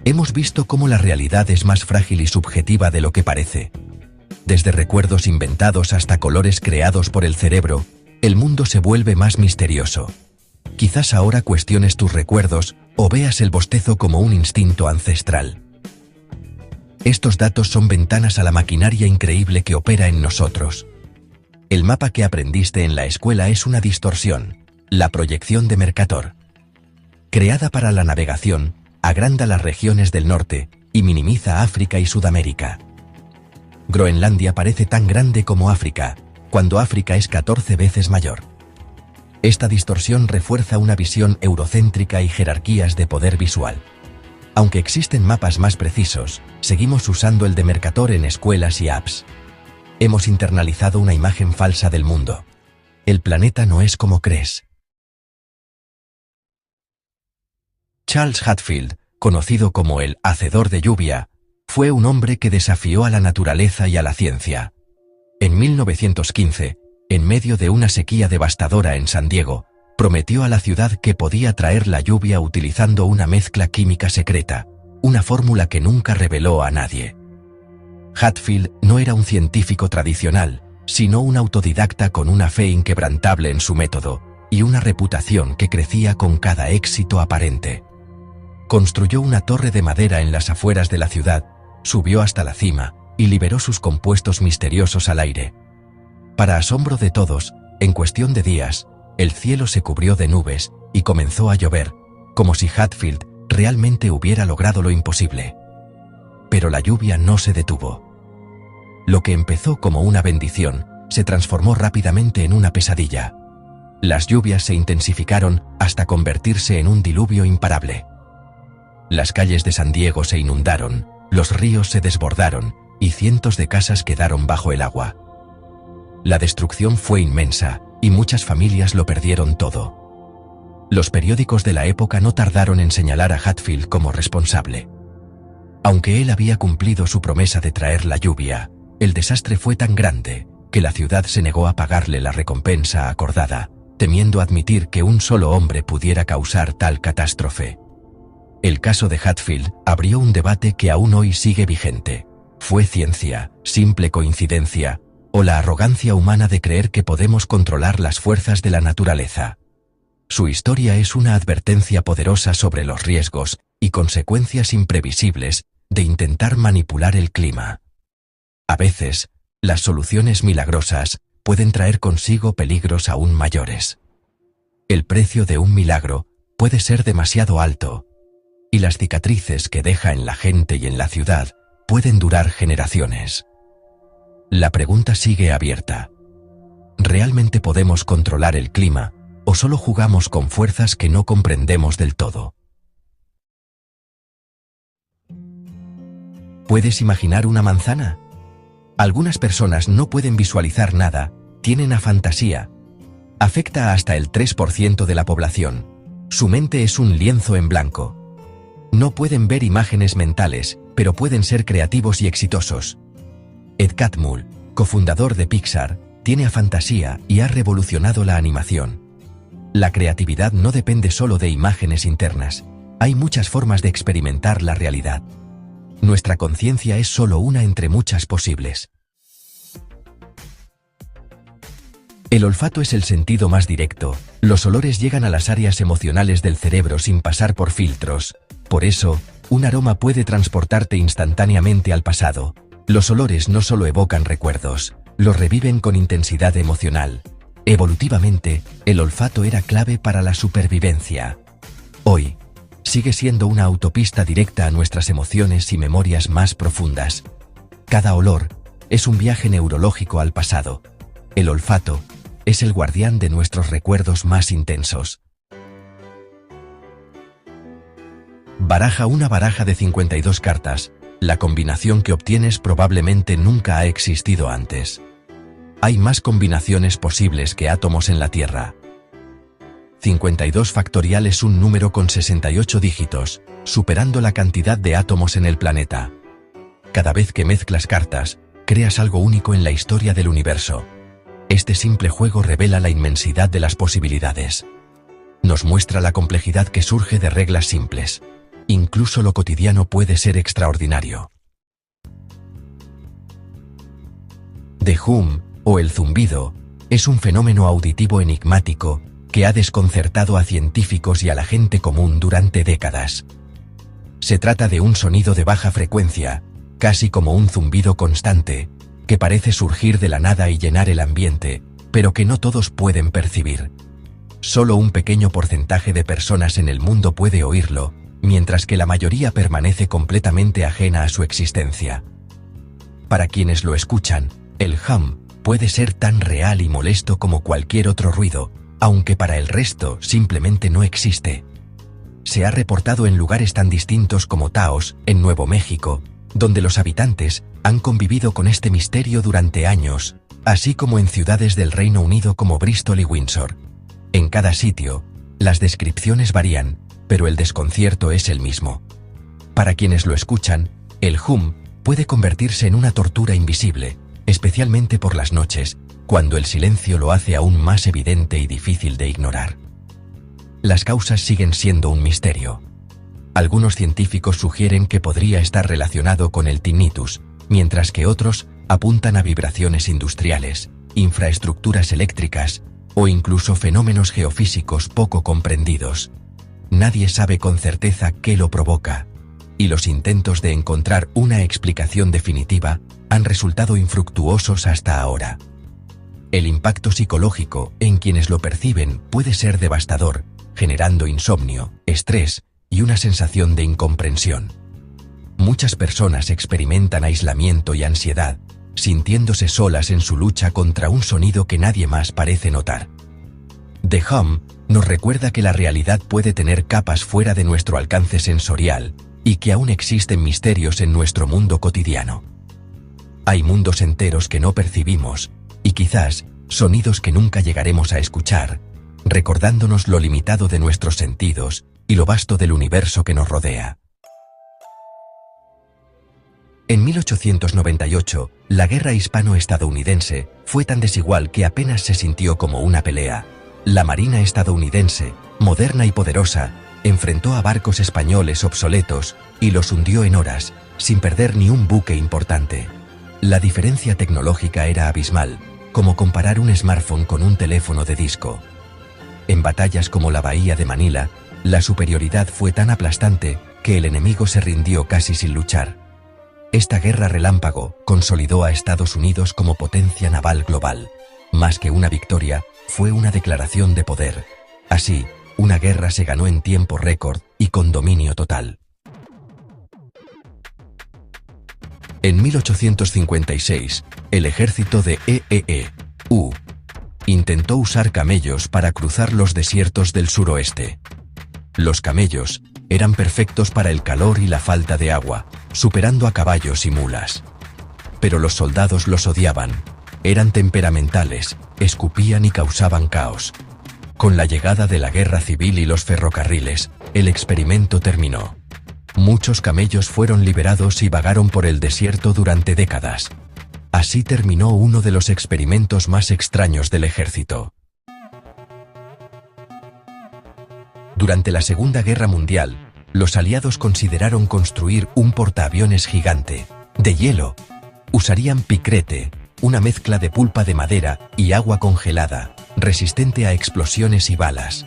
A: Hemos visto cómo la realidad es más frágil y subjetiva de lo que parece. Desde recuerdos inventados hasta colores creados por el cerebro, el mundo se vuelve más misterioso. Quizás ahora cuestiones tus recuerdos o veas el bostezo como un instinto ancestral. Estos datos son ventanas a la maquinaria increíble que opera en nosotros. El mapa que aprendiste en la escuela es una distorsión, la proyección de Mercator. Creada para la navegación, agranda las regiones del norte y minimiza África y Sudamérica. Groenlandia parece tan grande como África, cuando África es 14 veces mayor. Esta distorsión refuerza una visión eurocéntrica y jerarquías de poder visual. Aunque existen mapas más precisos, seguimos usando el de Mercator en escuelas y apps. Hemos internalizado una imagen falsa del mundo. El planeta no es como crees. Charles Hadfield, conocido como el hacedor de lluvia, fue un hombre que desafió a la naturaleza y a la ciencia. En 1915, en medio de una sequía devastadora en San Diego, prometió a la ciudad que podía traer la lluvia utilizando una mezcla química secreta, una fórmula que nunca reveló a nadie. Hadfield no era un científico tradicional, sino un autodidacta con una fe inquebrantable en su método y una reputación que crecía con cada éxito aparente. Construyó una torre de madera en las afueras de la ciudad, subió hasta la cima y liberó sus compuestos misteriosos al aire. Para asombro de todos, en cuestión de días, el cielo se cubrió de nubes y comenzó a llover, como si Hadfield realmente hubiera logrado lo imposible. Pero la lluvia no se detuvo. Lo que empezó como una bendición, se transformó rápidamente en una pesadilla. Las lluvias se intensificaron hasta convertirse en un diluvio imparable. Las calles de San Diego se inundaron, los ríos se desbordaron y cientos de casas quedaron bajo el agua. La destrucción fue inmensa y muchas familias lo perdieron todo. Los periódicos de la época no tardaron en señalar a Hadfield como responsable. Aunque él había cumplido su promesa de traer la lluvia, el desastre fue tan grande que la ciudad se negó a pagarle la recompensa acordada, temiendo admitir que un solo hombre pudiera causar tal catástrofe. El caso de Hatfield abrió un debate que aún hoy sigue vigente. ¿Fue ciencia, simple coincidencia, o la arrogancia humana de creer que podemos controlar las fuerzas de la naturaleza? Su historia es una advertencia poderosa sobre los riesgos y consecuencias imprevisibles de intentar manipular el clima. A veces, las soluciones milagrosas pueden traer consigo peligros aún mayores. El precio de un milagro puede ser demasiado alto, y las cicatrices que deja en la gente y en la ciudad pueden durar generaciones. La pregunta sigue abierta. ¿Realmente podemos controlar el clima o solo jugamos con fuerzas que no comprendemos del todo? ¿Puedes imaginar una manzana? Algunas personas no pueden visualizar nada, tienen afantasía. Afecta a hasta el 3% de la población. Su mente es un lienzo en blanco. No pueden ver imágenes mentales, pero pueden ser creativos y exitosos. Ed Catmull, cofundador de Pixar, tiene afantasía y ha revolucionado la animación. La creatividad no depende solo de imágenes internas. Hay muchas formas de experimentar la realidad. Nuestra conciencia es solo una entre muchas posibles. El olfato es el sentido más directo. Los olores llegan a las áreas emocionales del cerebro sin pasar por filtros. Por eso, un aroma puede transportarte instantáneamente al pasado. Los olores no solo evocan recuerdos, los reviven con intensidad emocional. Evolutivamente, el olfato era clave para la supervivencia. Hoy, sigue siendo una autopista directa a nuestras emociones y memorias más profundas. Cada olor es un viaje neurológico al pasado. El olfato es el guardián de nuestros recuerdos más intensos. Baraja una baraja de 52 cartas. La combinación que obtienes probablemente nunca ha existido antes. Hay más combinaciones posibles que átomos en la Tierra. 52 factorial es un número con 68 dígitos, superando la cantidad de átomos en el planeta. Cada vez que mezclas cartas, creas algo único en la historia del universo. Este simple juego revela la inmensidad de las posibilidades. Nos muestra la complejidad que surge de reglas simples. Incluso lo cotidiano puede ser extraordinario. The hum, o el zumbido, es un fenómeno auditivo enigmático que ha desconcertado a científicos y a la gente común durante décadas. Se trata de un sonido de baja frecuencia, casi como un zumbido constante, que parece surgir de la nada y llenar el ambiente, pero que no todos pueden percibir. Solo un pequeño porcentaje de personas en el mundo puede oírlo, mientras que la mayoría permanece completamente ajena a su existencia. Para quienes lo escuchan, el hum puede ser tan real y molesto como cualquier otro ruido, aunque para el resto simplemente no existe. Se ha reportado en lugares tan distintos como Taos, en Nuevo México, donde los habitantes han convivido con este misterio durante años, así como en ciudades del Reino Unido como Bristol y Windsor. En cada sitio, las descripciones varían, pero el desconcierto es el mismo. Para quienes lo escuchan, el hum puede convertirse en una tortura invisible, especialmente por las noches, cuando el silencio lo hace aún más evidente y difícil de ignorar. Las causas siguen siendo un misterio. Algunos científicos sugieren que podría estar relacionado con el tinnitus, mientras que otros apuntan a vibraciones industriales, infraestructuras eléctricas o incluso fenómenos geofísicos poco comprendidos. Nadie sabe con certeza qué lo provoca, y los intentos de encontrar una explicación definitiva han resultado infructuosos hasta ahora. El impacto psicológico en quienes lo perciben puede ser devastador, generando insomnio, estrés y una sensación de incomprensión. Muchas personas experimentan aislamiento y ansiedad, sintiéndose solas en su lucha contra un sonido que nadie más parece notar. The hum nos recuerda que la realidad puede tener capas fuera de nuestro alcance sensorial y que aún existen misterios en nuestro mundo cotidiano. Hay mundos enteros que no percibimos y quizás sonidos que nunca llegaremos a escuchar, recordándonos lo limitado de nuestros sentidos y lo vasto del universo que nos rodea. En 1898, la guerra hispano-estadounidense fue tan desigual que apenas se sintió como una pelea. La Marina estadounidense, moderna y poderosa, enfrentó a barcos españoles obsoletos y los hundió en horas, sin perder ni un buque importante. La diferencia tecnológica era abismal, como comparar un smartphone con un teléfono de disco. En batallas como la Bahía de Manila, la superioridad fue tan aplastante que el enemigo se rindió casi sin luchar. Esta guerra relámpago consolidó a Estados Unidos como potencia naval global. Más que una victoria, fue una declaración de poder. Así, una guerra se ganó en tiempo récord y con dominio total. En 1856, el ejército de EEU intentó usar camellos para cruzar los desiertos del suroeste. Los camellos eran perfectos para el calor y la falta de agua, superando a caballos y mulas. Pero los soldados los odiaban. Eran temperamentales, escupían y causaban caos. Con la llegada de la guerra civil y los ferrocarriles, el experimento terminó. Muchos camellos fueron liberados y vagaron por el desierto durante décadas. Así terminó uno de los experimentos más extraños del ejército. Durante la Segunda Guerra Mundial, los aliados consideraron construir un portaaviones gigante, de hielo. Usarían picrete, una mezcla de pulpa de madera y agua congelada, resistente a explosiones y balas.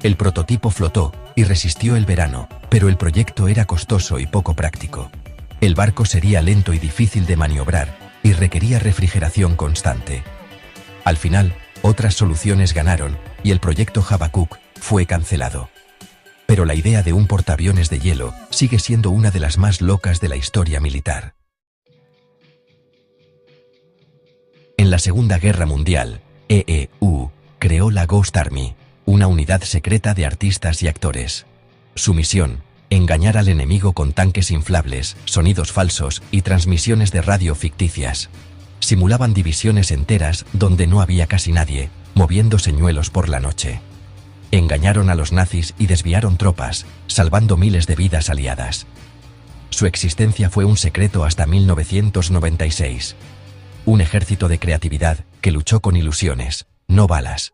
A: El prototipo flotó y resistió el verano, pero el proyecto era costoso y poco práctico. El barco sería lento y difícil de maniobrar y requería refrigeración constante. Al final, otras soluciones ganaron y el proyecto Habacuc fue cancelado. Pero la idea de un portaaviones de hielo sigue siendo una de las más locas de la historia militar. En la Segunda Guerra Mundial, EEU creó la Ghost Army, una unidad secreta de artistas y actores. Su misión, engañar al enemigo con tanques inflables, sonidos falsos y transmisiones de radio ficticias. Simulaban divisiones enteras donde no había casi nadie, moviendo señuelos por la noche. Engañaron a los nazis y desviaron tropas, salvando miles de vidas aliadas. Su existencia fue un secreto hasta 1996. Un ejército de creatividad que luchó con ilusiones, no balas.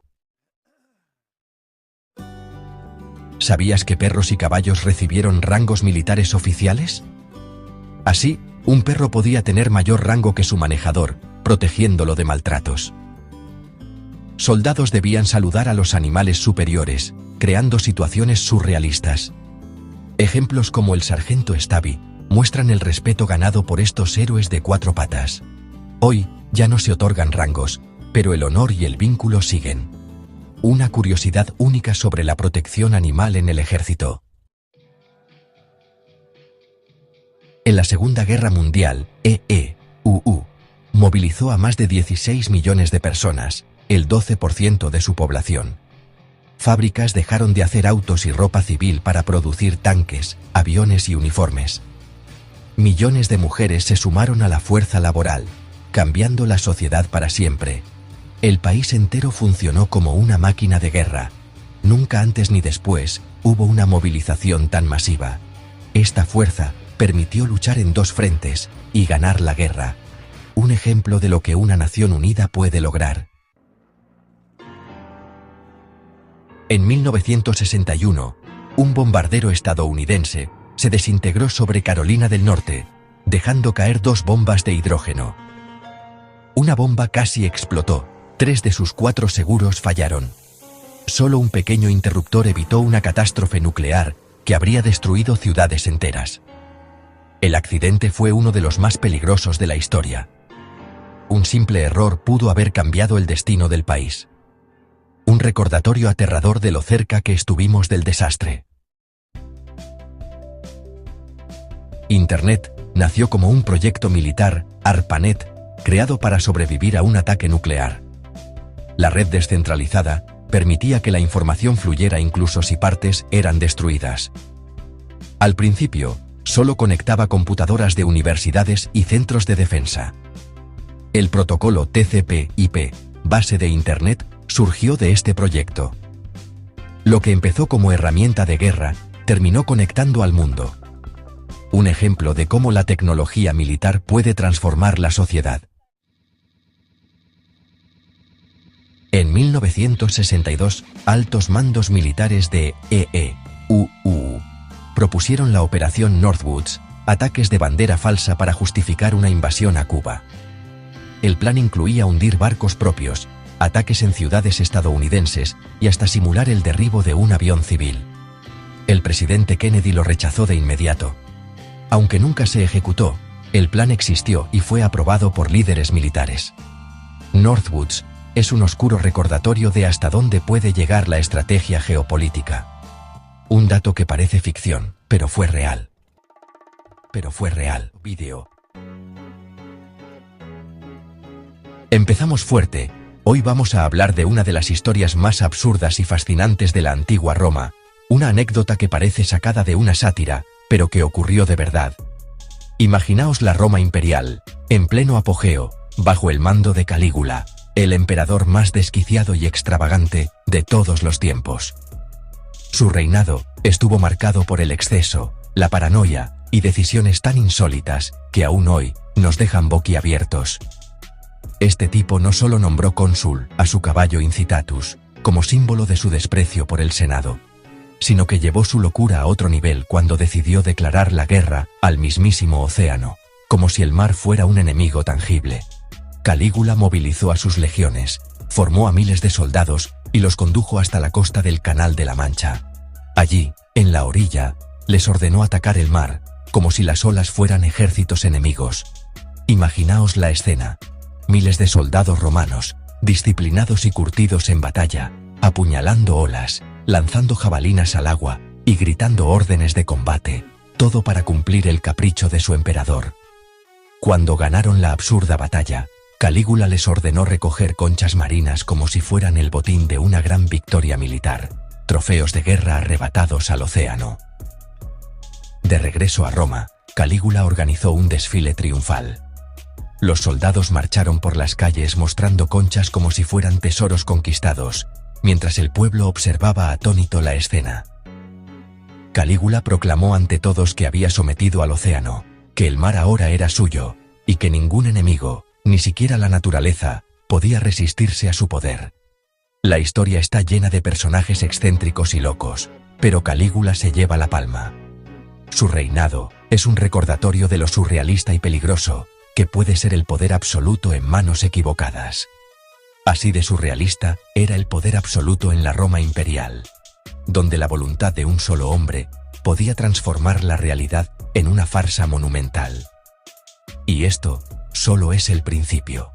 A: ¿Sabías que perros y caballos recibieron rangos militares oficiales? Así, un perro podía tener mayor rango que su manejador, protegiéndolo de maltratos. Soldados debían saludar a los animales superiores, creando situaciones surrealistas. Ejemplos como el sargento Stabby muestran el respeto ganado por estos héroes de cuatro patas. Hoy, ya no se otorgan rangos, pero el honor y el vínculo siguen. Una curiosidad única sobre la protección animal en el ejército. En la Segunda Guerra Mundial, EEU movilizó a más de 16 millones de personas, el 12% de su población. Fábricas dejaron de hacer autos y ropa civil para producir tanques, aviones y uniformes. Millones de mujeres se sumaron a la fuerza laboral, cambiando la sociedad para siempre. El país entero funcionó como una máquina de guerra. Nunca antes ni después hubo una movilización tan masiva. Esta fuerza permitió luchar en dos frentes y ganar la guerra. Un ejemplo de lo que una nación unida puede lograr. En 1961, un bombardero estadounidense se desintegró sobre Carolina del Norte, dejando caer 2 bombas de hidrógeno. Una bomba casi explotó, 3 de sus 4 seguros fallaron. Solo un pequeño interruptor evitó una catástrofe nuclear que habría destruido ciudades enteras. El accidente fue uno de los más peligrosos de la historia. Un simple error pudo haber cambiado el destino del país. Un recordatorio aterrador de lo cerca que estuvimos del desastre. Internet nació como un proyecto militar, ARPANET, creado para sobrevivir a un ataque nuclear. La red descentralizada permitía que la información fluyera incluso si partes eran destruidas. Al principio, solo conectaba computadoras de universidades y centros de defensa. El protocolo TCP/IP, base de Internet, surgió de este proyecto. Lo que empezó como herramienta de guerra, terminó conectando al mundo. Un ejemplo de cómo la tecnología militar puede transformar la sociedad. En 1962, altos mandos militares de propusieron la Operación Northwoods, ataques de bandera falsa para justificar una invasión a Cuba. El plan incluía hundir barcos propios, ataques en ciudades estadounidenses y hasta simular el derribo de un avión civil. El presidente Kennedy lo rechazó de inmediato. Aunque nunca se ejecutó, el plan existió y fue aprobado por líderes militares. Northwoods es un oscuro recordatorio de hasta dónde puede llegar la estrategia geopolítica. Un dato que parece ficción, pero fue real. Vídeo. Empezamos fuerte. Hoy vamos a hablar de una de las historias más absurdas y fascinantes de la antigua Roma, una anécdota que parece sacada de una sátira, pero que ocurrió de verdad. Imaginaos la Roma imperial, en pleno apogeo, bajo el mando de Calígula, el emperador más desquiciado y extravagante de todos los tiempos. Su reinado estuvo marcado por el exceso, la paranoia y decisiones tan insólitas que aún hoy nos dejan boquiabiertos. Este tipo no solo nombró cónsul a su caballo Incitatus, como símbolo de su desprecio por el Senado, sino que llevó su locura a otro nivel cuando decidió declarar la guerra al mismísimo océano, como si el mar fuera un enemigo tangible. Calígula movilizó a sus legiones, formó a miles de soldados y los condujo hasta la costa del Canal de la Mancha. Allí, en la orilla, les ordenó atacar el mar, como si las olas fueran ejércitos enemigos. Imaginaos la escena. Miles de soldados romanos, disciplinados y curtidos en batalla, apuñalando olas, lanzando jabalinas al agua y gritando órdenes de combate, todo para cumplir el capricho de su emperador. Cuando ganaron la absurda batalla, Calígula les ordenó recoger conchas marinas como si fueran el botín de una gran victoria militar, trofeos de guerra arrebatados al océano. De regreso a Roma, Calígula organizó un desfile triunfal. Los soldados marcharon por las calles mostrando conchas como si fueran tesoros conquistados, mientras el pueblo observaba atónito la escena. Calígula proclamó ante todos que había sometido al océano, que el mar ahora era suyo, y que ningún enemigo, ni siquiera la naturaleza, podía resistirse a su poder. La historia está llena de personajes excéntricos y locos, pero Calígula se lleva la palma. Su reinado es un recordatorio de lo surrealista y peligroso que puede ser el poder absoluto en manos equivocadas. Así de surrealista era el poder absoluto en la Roma imperial, donde la voluntad de un solo hombre podía transformar la realidad en una farsa monumental. Y esto solo es el principio.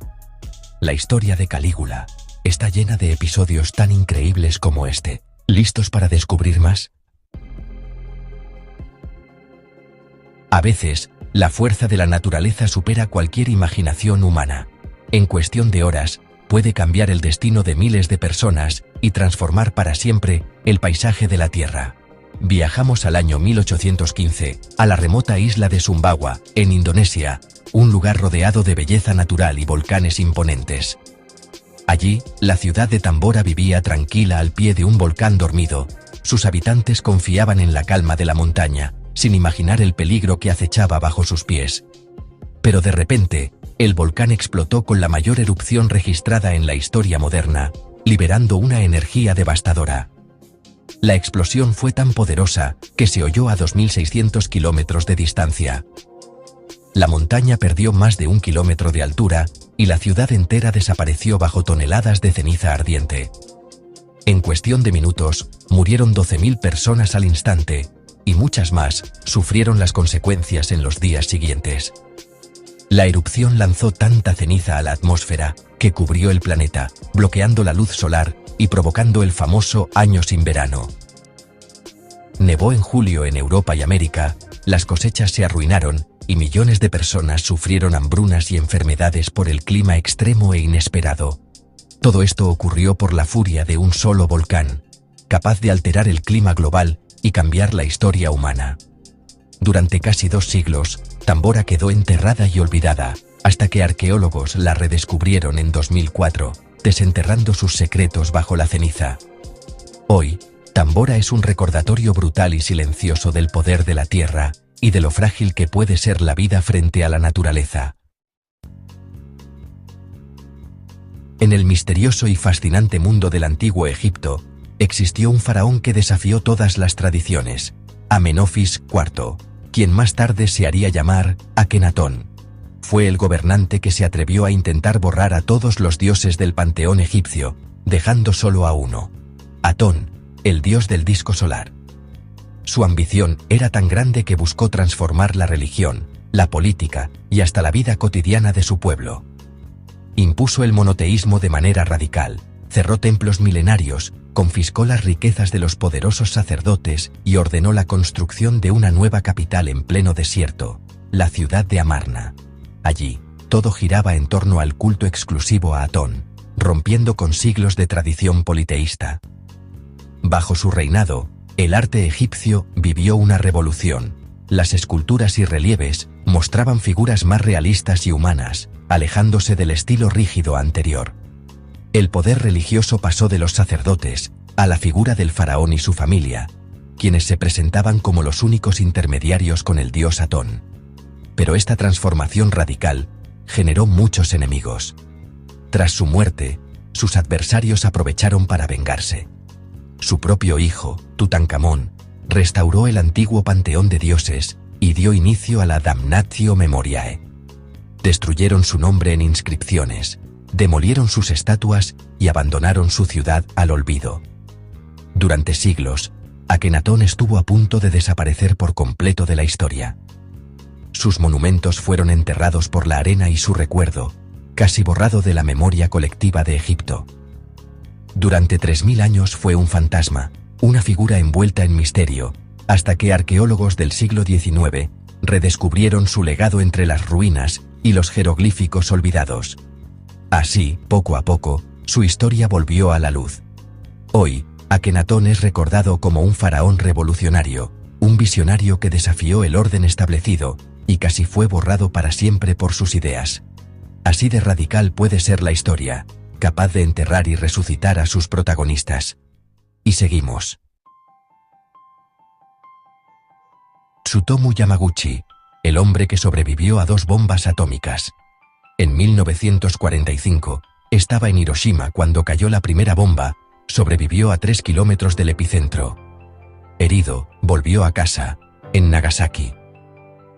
A: La historia de Calígula está llena de episodios tan increíbles como este. ¿Listos para descubrir más? A veces, la fuerza de la naturaleza supera cualquier imaginación humana. En cuestión de horas, puede cambiar el destino de miles de personas y transformar para siempre el paisaje de la Tierra. Viajamos al año 1815, a la remota isla de Sumbawa, en Indonesia, un lugar rodeado de belleza natural y volcanes imponentes. Allí, la ciudad de Tambora vivía tranquila al pie de un volcán dormido. Sus habitantes confiaban en la calma de la montaña, sin imaginar el peligro que acechaba bajo sus pies. Pero de repente, el volcán explotó con la mayor erupción registrada en la historia moderna, liberando una energía devastadora. La explosión fue tan poderosa que se oyó a 2.600 kilómetros de distancia. La montaña perdió más de 1 kilómetro de altura y la ciudad entera desapareció bajo toneladas de ceniza ardiente. En cuestión de minutos, murieron 12.000 personas al instante, y muchas más sufrieron las consecuencias en los días siguientes. La erupción lanzó tanta ceniza a la atmósfera que cubrió el planeta, bloqueando la luz solar y provocando el famoso año sin verano. Nevó en julio en Europa y América, las cosechas se arruinaron y millones de personas sufrieron hambrunas y enfermedades por el clima extremo e inesperado. Todo esto ocurrió por la furia de un solo volcán, capaz de alterar el clima global y cambiar la historia humana. Durante casi 2 siglos, Tambora quedó enterrada y olvidada, hasta que arqueólogos la redescubrieron en 2004, desenterrando sus secretos bajo la ceniza. Hoy, Tambora es un recordatorio brutal y silencioso del poder de la tierra y de lo frágil que puede ser la vida frente a la naturaleza. En el misterioso y fascinante mundo del antiguo Egipto, Existió un faraón que desafió todas las tradiciones, Amenofis IV, quien más tarde se haría llamar Akenatón. Fue el gobernante que se atrevió a intentar borrar a todos los dioses del panteón egipcio, dejando solo a uno: Atón, el dios del disco solar. Su ambición era tan grande que buscó transformar la religión, la política y hasta la vida cotidiana de su pueblo. Impuso el monoteísmo de manera radical, cerró templos milenarios, confiscó las riquezas de los poderosos sacerdotes y ordenó la construcción de una nueva capital en pleno desierto, la ciudad de Amarna. Allí, todo giraba en torno al culto exclusivo a Atón, rompiendo con siglos de tradición politeísta. Bajo su reinado, el arte egipcio vivió una revolución. Las esculturas y relieves mostraban figuras más realistas y humanas, alejándose del estilo rígido anterior. El poder religioso pasó de los sacerdotes a la figura del faraón y su familia, quienes se presentaban como los únicos intermediarios con el dios Atón. Pero esta transformación radical generó muchos enemigos. Tras su muerte, sus adversarios aprovecharon para vengarse. Su propio hijo, Tutankamón, restauró el antiguo panteón de dioses y dio inicio a la Damnatio Memoriae. Destruyeron su nombre en inscripciones, demolieron sus estatuas y abandonaron su ciudad al olvido. Durante siglos, Akenatón estuvo a punto de desaparecer por completo de la historia. Sus monumentos fueron enterrados por la arena y su recuerdo, casi borrado de la memoria colectiva de Egipto. Durante 3000 años fue un fantasma, una figura envuelta en misterio, hasta que arqueólogos del siglo XIX redescubrieron su legado entre las ruinas y los jeroglíficos olvidados. Así, poco a poco, su historia volvió a la luz. Hoy, Akenatón es recordado como un faraón revolucionario, un visionario que desafió el orden establecido y casi fue borrado para siempre por sus ideas. Así de radical puede ser la historia, capaz de enterrar y resucitar a sus protagonistas. Y seguimos. Tsutomu Yamaguchi, el hombre que sobrevivió a 2 bombas atómicas. En 1945, estaba en Hiroshima cuando cayó la primera bomba, sobrevivió a 3 kilómetros del epicentro. Herido, volvió a casa, en Nagasaki.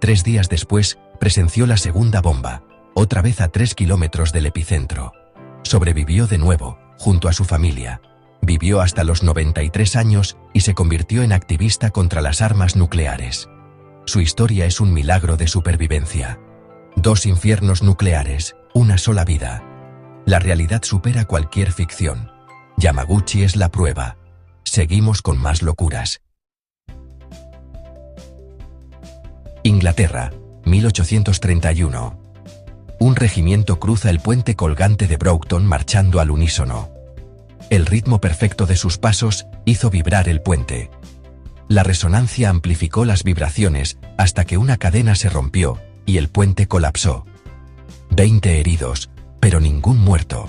A: 3 días después, presenció la segunda bomba, otra vez a 3 kilómetros del epicentro. Sobrevivió de nuevo, junto a su familia. Vivió hasta los 93 años y se convirtió en activista contra las armas nucleares. Su historia es un milagro de supervivencia. 2 infiernos nucleares, una sola vida. La realidad supera cualquier ficción. Yamaguchi es la prueba. Seguimos con más locuras. Inglaterra, 1831. Un regimiento cruza el puente colgante de Broughton marchando al unísono. El ritmo perfecto de sus pasos hizo vibrar el puente. La resonancia amplificó las vibraciones hasta que una cadena se rompió y el puente colapsó. 20 heridos, pero ningún muerto.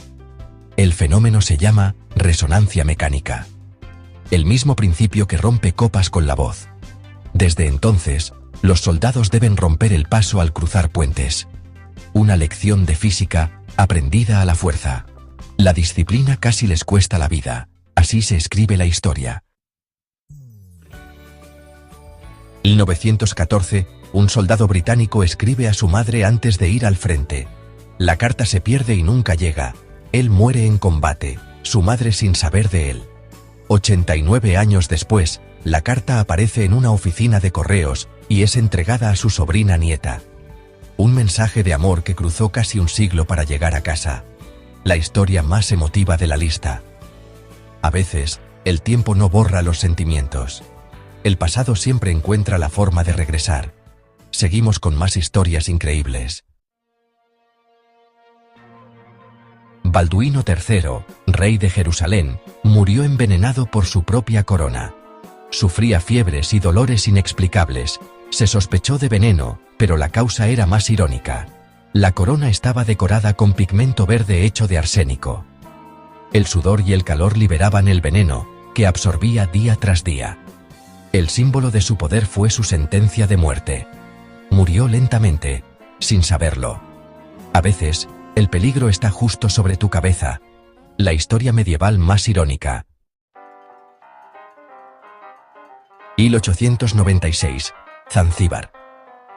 A: El fenómeno se llama resonancia mecánica. El mismo principio que rompe copas con la voz. Desde entonces, los soldados deben romper el paso al cruzar puentes. Una lección de física aprendida a la fuerza. La disciplina casi les cuesta la vida. Así se escribe la historia. 1914, un soldado británico escribe a su madre antes de ir al frente. La carta se pierde y nunca llega. Él muere en combate, su madre sin saber de él. 89 años después, la carta aparece en una oficina de correos y es entregada a su sobrina nieta. Un mensaje de amor que cruzó casi un siglo para llegar a casa. La historia más emotiva de la lista. A veces, el tiempo no borra los sentimientos. El pasado siempre encuentra la forma de regresar. Seguimos con más historias increíbles. Balduino III, rey de Jerusalén, murió envenenado por su propia corona. Sufría fiebres y dolores inexplicables. Se sospechó de veneno, pero la causa era más irónica. La corona estaba decorada con pigmento verde hecho de arsénico. El sudor y el calor liberaban el veneno, que absorbía día tras día. El símbolo de su poder fue su sentencia de muerte. Murió lentamente, sin saberlo. A veces, el peligro está justo sobre tu cabeza. La historia medieval más irónica. 1896. Zanzíbar.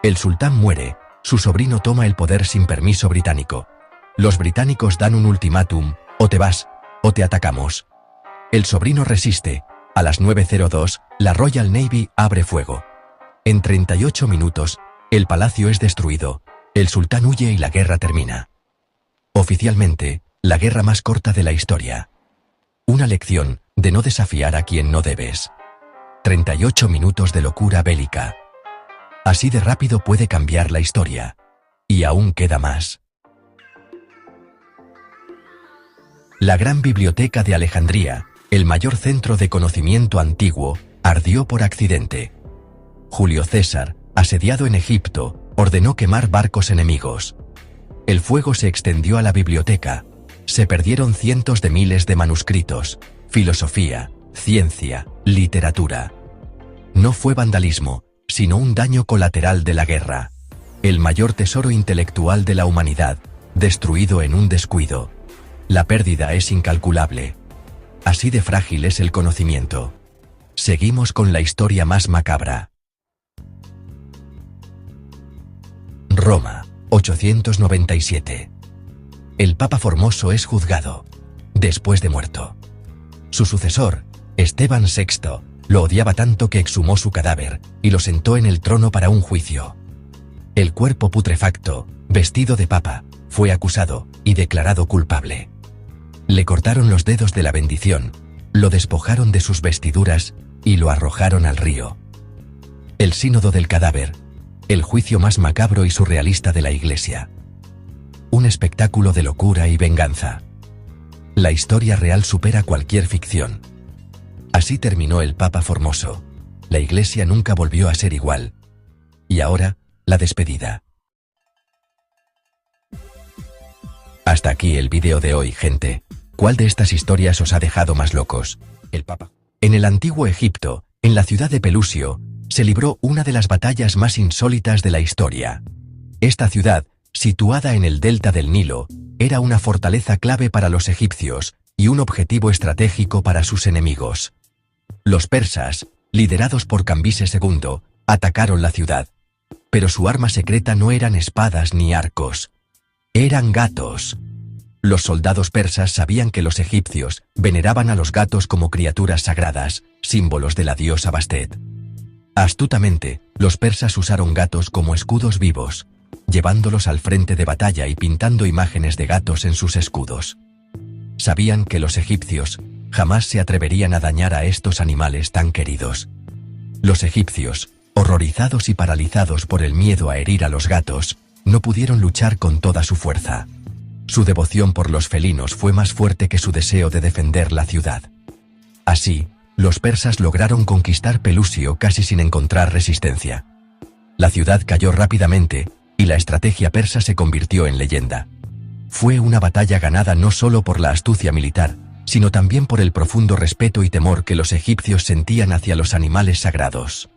A: El sultán muere, su sobrino toma el poder sin permiso británico. Los británicos dan un ultimátum: o te vas, o te atacamos. El sobrino resiste. A las 9:02, la Royal Navy abre fuego. En 38 minutos, el palacio es destruido, el sultán huye y la guerra termina. Oficialmente, la guerra más corta de la historia. Una lección de no desafiar a quien no debes. 38 minutos de locura bélica. Así de rápido puede cambiar la historia. Y aún queda más. La gran biblioteca de Alejandría, el mayor centro de conocimiento antiguo, ardió por accidente. Julio César, asediado en Egipto, ordenó quemar barcos enemigos. El fuego se extendió a la biblioteca. Se perdieron cientos de miles de manuscritos, filosofía, ciencia, literatura. No fue vandalismo, sino un daño colateral de la guerra. El mayor tesoro intelectual de la humanidad, destruido en un descuido. La pérdida es incalculable. Así de frágil es el conocimiento. Seguimos con la historia más macabra. Roma, 897. El Papa Formoso es juzgado, después de muerto. Su sucesor, Esteban VI, lo odiaba tanto que exhumó su cadáver y lo sentó en el trono para un juicio. El cuerpo putrefacto, vestido de papa, fue acusado y declarado culpable. Le cortaron los dedos de la bendición, lo despojaron de sus vestiduras y lo arrojaron al río. El sínodo del cadáver, el juicio más macabro y surrealista de la Iglesia. Un espectáculo de locura y venganza. La historia real supera cualquier ficción. Así terminó el Papa Formoso. La Iglesia nunca volvió a ser igual. Y ahora, la despedida. Hasta aquí el vídeo de hoy, gente. ¿Cuál de estas historias os ha dejado más locos? El Papa. En el antiguo Egipto, en la ciudad de Pelusio, se libró una de las batallas más insólitas de la historia. Esta ciudad, situada en el delta del Nilo, era una fortaleza clave para los egipcios y un objetivo estratégico para sus enemigos. Los persas, liderados por Cambises II, atacaron la ciudad. Pero su arma secreta no eran espadas ni arcos. Eran gatos. Los soldados persas sabían que los egipcios veneraban a los gatos como criaturas sagradas, símbolos de la diosa Bastet. Astutamente, los persas usaron gatos como escudos vivos, llevándolos al frente de batalla y pintando imágenes de gatos en sus escudos. Sabían que los egipcios jamás se atreverían a dañar a estos animales tan queridos. Los egipcios, horrorizados y paralizados por el miedo a herir a los gatos, no pudieron luchar con toda su fuerza. Su devoción por los felinos fue más fuerte que su deseo de defender la ciudad. Así, los persas lograron conquistar Pelusio casi sin encontrar resistencia. La ciudad cayó rápidamente, y la estrategia persa se convirtió en leyenda. Fue una batalla ganada no solo por la astucia militar, sino también por el profundo respeto y temor que los egipcios sentían hacia los animales sagrados.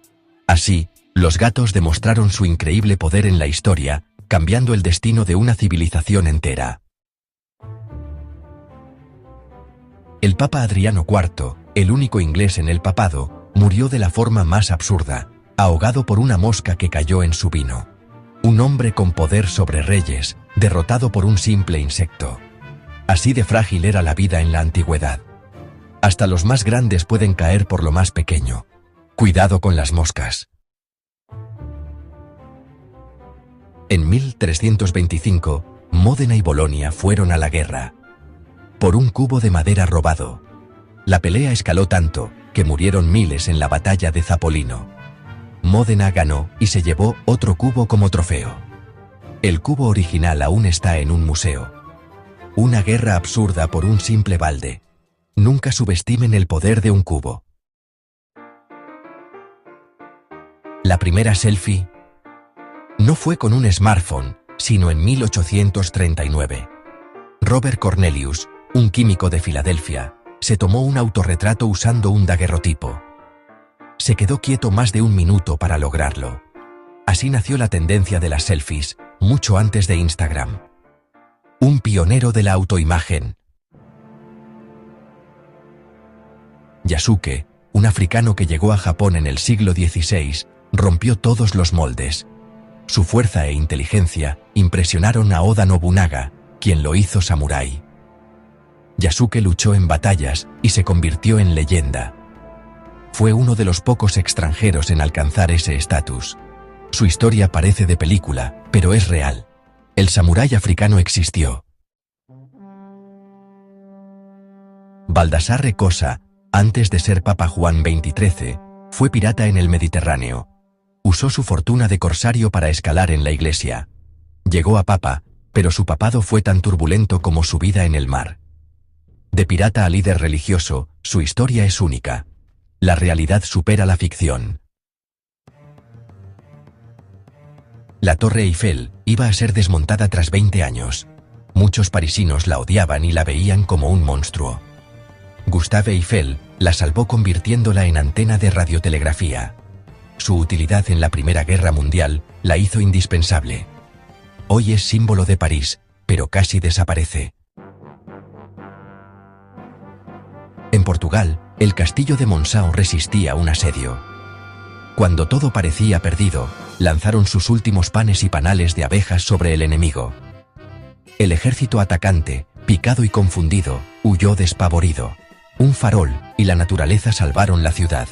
A: Así, los gatos demostraron su increíble poder en la historia, cambiando el destino de una civilización entera. El Papa Adriano IV, el único inglés en el papado, murió de la forma más absurda, ahogado por una mosca que cayó en su vino. Un hombre con poder sobre reyes, derrotado por un simple insecto. Así de frágil era la vida en la antigüedad. Hasta los más grandes pueden caer por lo más pequeño. Cuidado con las moscas. En 1325, Módena y Bolonia fueron a la guerra. Por un cubo de madera robado. La pelea escaló tanto, que murieron miles en la batalla de Zapolino. Módena ganó y se llevó otro cubo como trofeo. El cubo original aún está en un museo. Una guerra absurda por un simple balde. Nunca subestimen el poder de un cubo. La primera selfie no fue con un smartphone, sino en 1839. Robert Cornelius, un químico de Filadelfia, se tomó un autorretrato usando un daguerrotipo. Se quedó quieto más de un minuto para lograrlo. Así nació la tendencia de las selfies, mucho antes de Instagram. Un pionero de la autoimagen. Yasuke, un africano que llegó a Japón en el siglo XVI, rompió todos los moldes. Su fuerza e inteligencia impresionaron a Oda Nobunaga, quien lo hizo samurái. Yasuke luchó en batallas y se convirtió en leyenda. Fue uno de los pocos extranjeros en alcanzar ese estatus. Su historia parece de película, pero es real. El samurái africano existió. Baldassarre Cosa, antes de ser Papa Juan XXIII, fue pirata en el Mediterráneo. Usó su fortuna de corsario para escalar en la iglesia. Llegó a papa, pero su papado fue tan turbulento como su vida en el mar. De pirata a líder religioso, su historia es única. La realidad supera la ficción. La Torre Eiffel iba a ser desmontada tras 20 años. Muchos parisinos la odiaban y la veían como un monstruo. Gustave Eiffel la salvó convirtiéndola en antena de radiotelegrafía. Su utilidad en la Primera Guerra Mundial la hizo indispensable. Hoy es símbolo de París, pero casi desaparece. En Portugal, el castillo de Monção resistía un asedio. Cuando todo parecía perdido, lanzaron sus últimos panes y panales de abejas sobre el enemigo. El ejército atacante, picado y confundido, huyó despavorido. Un farol y la naturaleza salvaron la ciudad.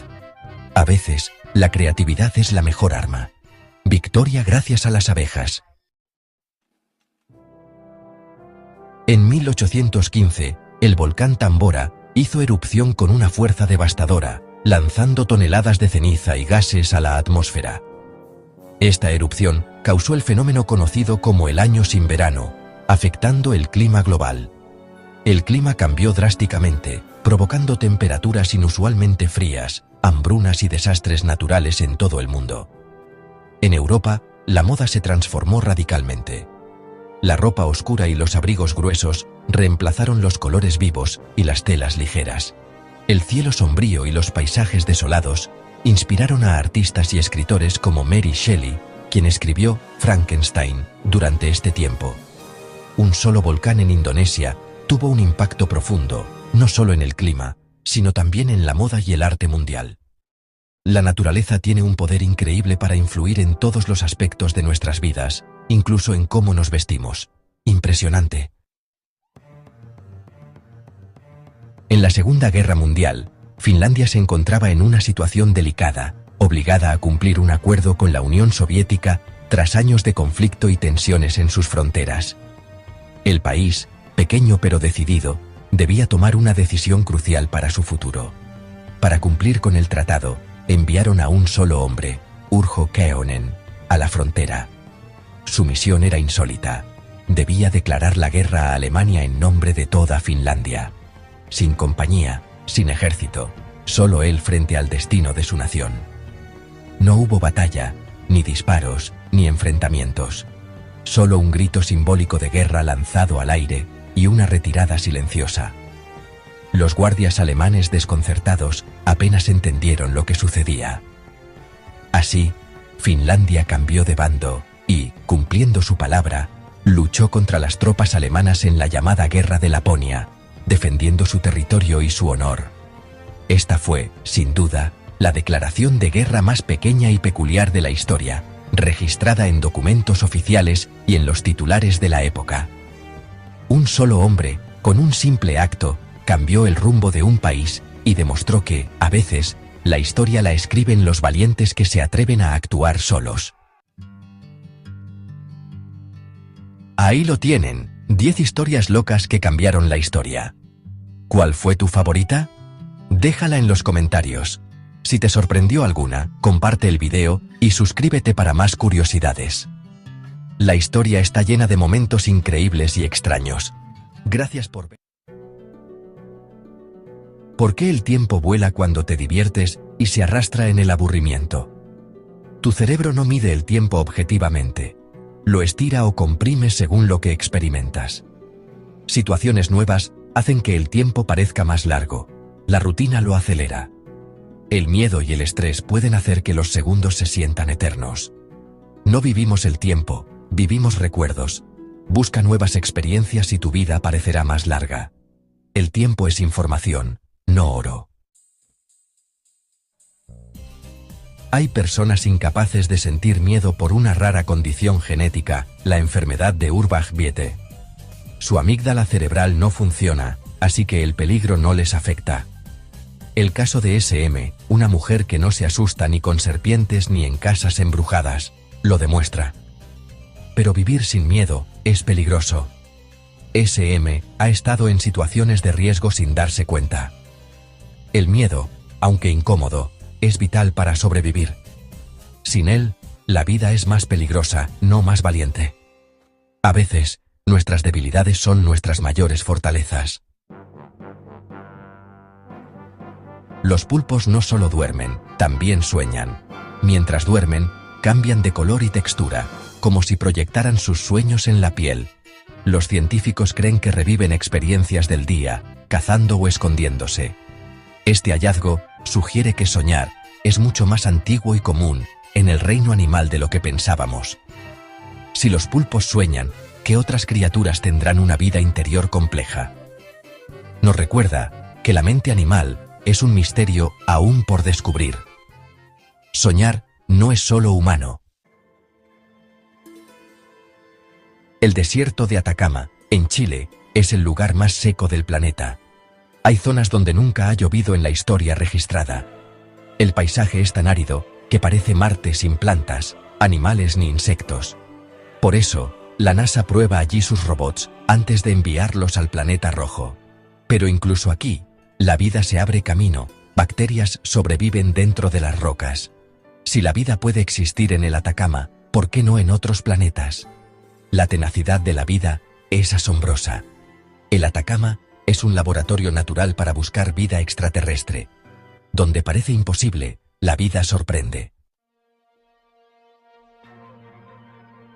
A: A veces, la creatividad es la mejor arma. Victoria gracias a las abejas. En 1815, el volcán Tambora hizo erupción con una fuerza devastadora, lanzando toneladas de ceniza y gases a la atmósfera. Esta erupción causó el fenómeno conocido como el año sin verano, afectando el clima global. El clima cambió drásticamente, provocando temperaturas inusualmente frías, hambrunas y desastres naturales en todo el mundo. En Europa, la moda se transformó radicalmente. La ropa oscura y los abrigos gruesos reemplazaron los colores vivos y las telas ligeras. El cielo sombrío y los paisajes desolados inspiraron a artistas y escritores como Mary Shelley, quien escribió Frankenstein durante este tiempo. Un solo volcán en Indonesia tuvo un impacto profundo, no solo en el clima, sino también en la moda y el arte mundial. La naturaleza tiene un poder increíble para influir en todos los aspectos de nuestras vidas, incluso en cómo nos vestimos. Impresionante. En la Segunda Guerra Mundial, Finlandia se encontraba en una situación delicada, obligada a cumplir un acuerdo con la Unión Soviética tras años de conflicto y tensiones en sus fronteras. El país, pequeño pero decidido, debía tomar una decisión crucial para su futuro. Para cumplir con el tratado, enviaron a un solo hombre, Urho Kekkonen, a la frontera. Su misión era insólita. Debía declarar la guerra a Alemania en nombre de toda Finlandia. Sin compañía, sin ejército, solo él frente al destino de su nación. No hubo batalla, ni disparos, ni enfrentamientos. Solo un grito simbólico de guerra lanzado al aire y una retirada silenciosa. Los guardias alemanes desconcertados apenas entendieron lo que sucedía. Así, Finlandia cambió de bando y, cumpliendo su palabra, luchó contra las tropas alemanas en la llamada Guerra de Laponia, defendiendo su territorio y su honor. Esta fue, sin duda, la declaración de guerra más pequeña y peculiar de la historia, registrada en documentos oficiales y en los titulares de la época. Un solo hombre, con un simple acto, cambió el rumbo de un país y demostró que, a veces, la historia la escriben los valientes que se atreven a actuar solos. Ahí lo tienen, 10 historias locas que cambiaron la historia. ¿Cuál fue tu favorita? Déjala en los comentarios. Si te sorprendió alguna, comparte el video y suscríbete para más curiosidades. La historia está llena de momentos increíbles y extraños. Gracias por ver. ¿Por qué el tiempo vuela cuando te diviertes y se arrastra en el aburrimiento? Tu cerebro no mide el tiempo objetivamente. Lo estira o comprime según lo que experimentas. Situaciones nuevas hacen que el tiempo parezca más largo. La rutina lo acelera. El miedo y el estrés pueden hacer que los segundos se sientan eternos. No vivimos el tiempo, vivimos recuerdos. Busca nuevas experiencias y tu vida parecerá más larga. El tiempo es información, no oro. Hay personas incapaces de sentir miedo por una rara condición genética, la enfermedad de Urbach-Wiete. Su amígdala cerebral no funciona, así que el peligro no les afecta. El caso de SM, una mujer que no se asusta ni con serpientes ni en casas embrujadas, lo demuestra. Pero vivir sin miedo es peligroso. SM ha estado en situaciones de riesgo sin darse cuenta. El miedo, aunque incómodo, es vital para sobrevivir. Sin él, la vida es más peligrosa, no más valiente. A veces, nuestras debilidades son nuestras mayores fortalezas. Los pulpos no solo duermen, también sueñan. Mientras duermen, cambian de color y textura, como si proyectaran sus sueños en la piel. Los científicos creen que reviven experiencias del día, cazando o escondiéndose. Este hallazgo sugiere que soñar es mucho más antiguo y común en el reino animal de lo que pensábamos. Si los pulpos sueñan, ¿qué otras criaturas tendrán una vida interior compleja? Nos recuerda que la mente animal es un misterio aún por descubrir. Soñar no es solo humano. El desierto de Atacama, en Chile, es el lugar más seco del planeta. Hay zonas donde nunca ha llovido en la historia registrada. El paisaje es tan árido que parece Marte sin plantas, animales ni insectos. Por eso, la NASA prueba allí sus robots antes de enviarlos al planeta rojo. Pero incluso aquí, la vida se abre camino, bacterias sobreviven dentro de las rocas. Si la vida puede existir en el Atacama, ¿por qué no en otros planetas? La tenacidad de la vida es asombrosa. El Atacama es un laboratorio natural para buscar vida extraterrestre. Donde parece imposible, la vida sorprende.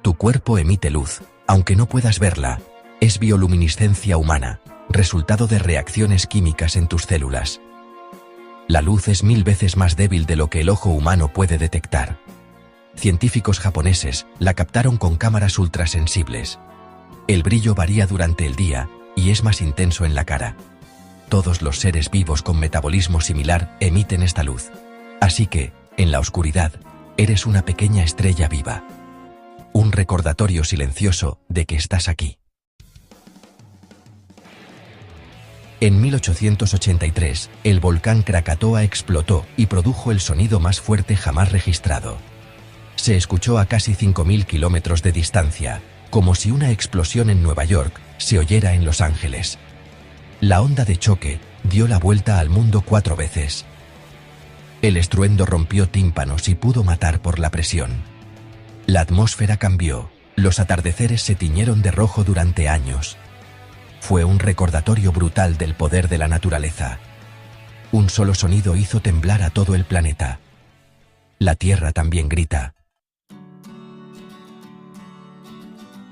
A: Tu cuerpo emite luz, aunque no puedas verla. Es bioluminiscencia humana, resultado de reacciones químicas en tus células. La luz es 1000 veces más débil de lo que el ojo humano puede detectar. Científicos japoneses la captaron con cámaras ultrasensibles. El brillo varía durante el día y es más intenso en la cara. Todos los seres vivos con metabolismo similar emiten esta luz. Así que, en la oscuridad, eres una pequeña estrella viva. Un recordatorio silencioso de que estás aquí. En 1883, el volcán Krakatoa explotó y produjo el sonido más fuerte jamás registrado. Se escuchó a casi 5000 kilómetros de distancia, como si una explosión en Nueva York se oyera en Los Ángeles. La onda de choque dio la vuelta al mundo 4 veces. El estruendo rompió tímpanos y pudo matar por la presión. La atmósfera cambió, los atardeceres se tiñeron de rojo durante años. Fue un recordatorio brutal del poder de la naturaleza. Un solo sonido hizo temblar a todo el planeta. La Tierra también grita.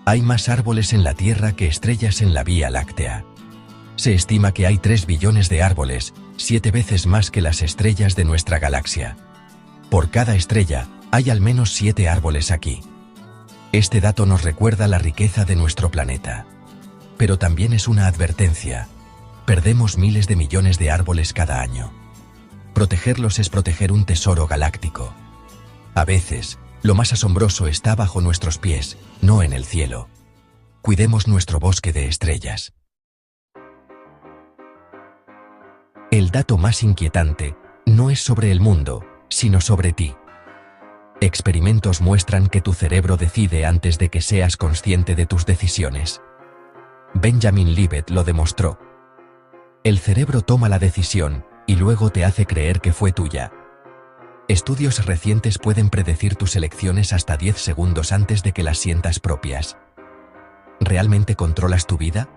A: Hay más árboles en la Tierra que estrellas en la Vía Láctea. Se estima que hay 3 billones de árboles, 7 veces más que las estrellas de nuestra galaxia. Por cada estrella, hay al menos 7 árboles aquí. Este dato nos recuerda la riqueza de nuestro planeta. Pero también es una advertencia. Perdemos miles de millones de árboles cada año. Protegerlos es proteger un tesoro galáctico. A veces, lo más asombroso está bajo nuestros pies, no en el cielo. Cuidemos nuestro bosque de estrellas. El dato más inquietante no es sobre el mundo, sino sobre ti. Experimentos muestran que tu cerebro decide antes de que seas consciente de tus decisiones. Benjamin Libet lo demostró. El cerebro toma la decisión y luego te hace creer que fue tuya. Estudios recientes pueden predecir tus elecciones hasta 10 segundos antes de que las sientas propias. ¿Realmente controlas tu vida?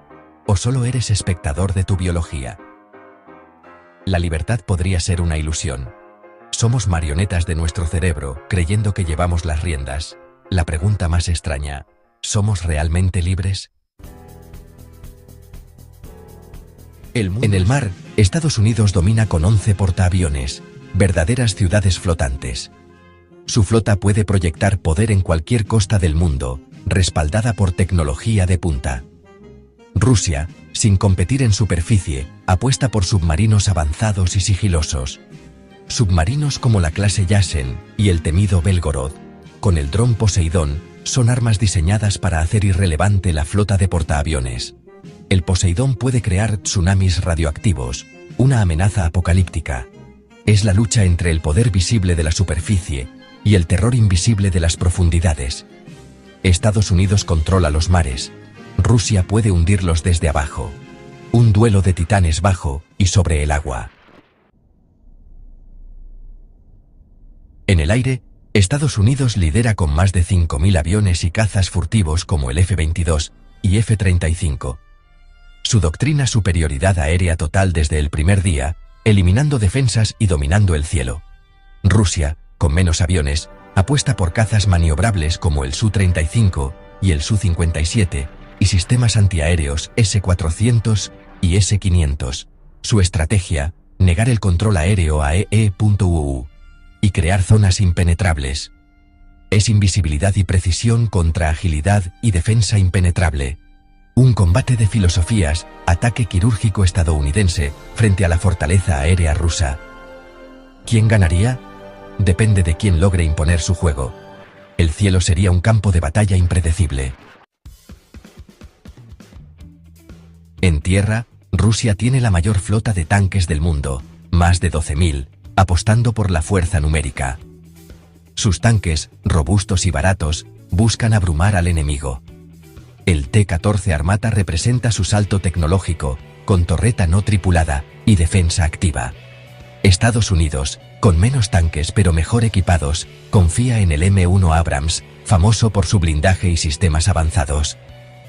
A: ¿O solo eres espectador de tu biología? La libertad podría ser una ilusión. Somos marionetas de nuestro cerebro, creyendo que llevamos las riendas. La pregunta más extraña, ¿somos realmente libres? En el mar, Estados Unidos domina con 11 portaaviones, verdaderas ciudades flotantes. Su flota puede proyectar poder en cualquier costa del mundo, respaldada por tecnología de punta. Rusia, sin competir en superficie, apuesta por submarinos avanzados y sigilosos. Submarinos como la clase Yasen y el temido Belgorod, con el dron Poseidón, son armas diseñadas para hacer irrelevante la flota de portaaviones. El Poseidón puede crear tsunamis radioactivos, una amenaza apocalíptica. Es la lucha entre el poder visible de la superficie y el terror invisible de las profundidades. Estados Unidos controla los mares. Rusia puede hundirlos desde abajo. Un duelo de titanes bajo y sobre el agua. En el aire, Estados Unidos lidera con más de 5.000 aviones y cazas furtivos como el F-22 y F-35. Su doctrina superioridad aérea total desde el primer día, eliminando defensas y dominando el cielo. Rusia, con menos aviones, apuesta por cazas maniobrables como el Su-35 y el Su-57 y sistemas antiaéreos S-400 y S-500. Su estrategia, negar el control aéreo a EE.UU y crear zonas impenetrables. Es invisibilidad y precisión contra agilidad y defensa impenetrable. Un combate de filosofías, ataque quirúrgico estadounidense frente a la fortaleza aérea rusa. ¿Quién ganaría? Depende de quién logre imponer su juego. El cielo sería un campo de batalla impredecible. En tierra, Rusia tiene la mayor flota de tanques del mundo, más de 12.000, apostando por la fuerza numérica. Sus tanques, robustos y baratos, buscan abrumar al enemigo. El T-14 Armata representa su salto tecnológico, con torreta no tripulada y defensa activa. Estados Unidos, con menos tanques pero mejor equipados, confía en el M1 Abrams, famoso por su blindaje y sistemas avanzados.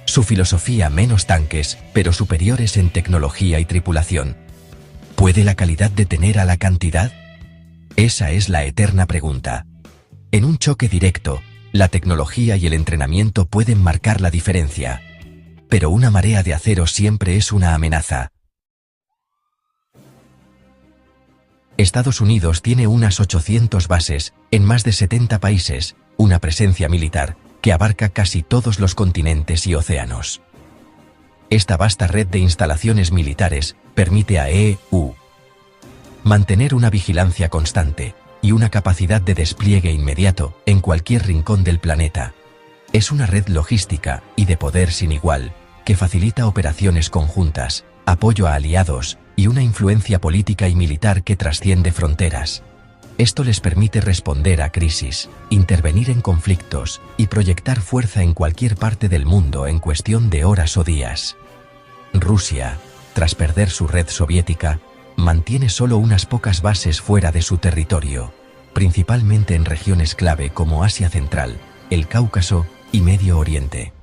A: Su filosofía: menos tanques, pero superiores en tecnología y tripulación. ¿Puede la calidad detener a la cantidad? Esa es la eterna pregunta. En un choque directo, la tecnología y el entrenamiento pueden marcar la diferencia. Pero una marea de acero siempre es una amenaza. Estados Unidos tiene unas 800 bases, en más de 70 países, una presencia militar, que abarca casi todos los continentes y océanos. Esta vasta red de instalaciones militares permite a EU mantener una vigilancia constante y una capacidad de despliegue inmediato en cualquier rincón del planeta. Es una red logística y de poder sin igual, que facilita operaciones conjuntas, apoyo a aliados y una influencia política y militar que trasciende fronteras. Esto les permite responder a crisis, intervenir en conflictos y proyectar fuerza en cualquier parte del mundo en cuestión de horas o días. Rusia, tras perder su red soviética, mantiene solo unas pocas bases fuera de su territorio, principalmente en regiones clave como Asia Central, el Cáucaso y Medio Oriente.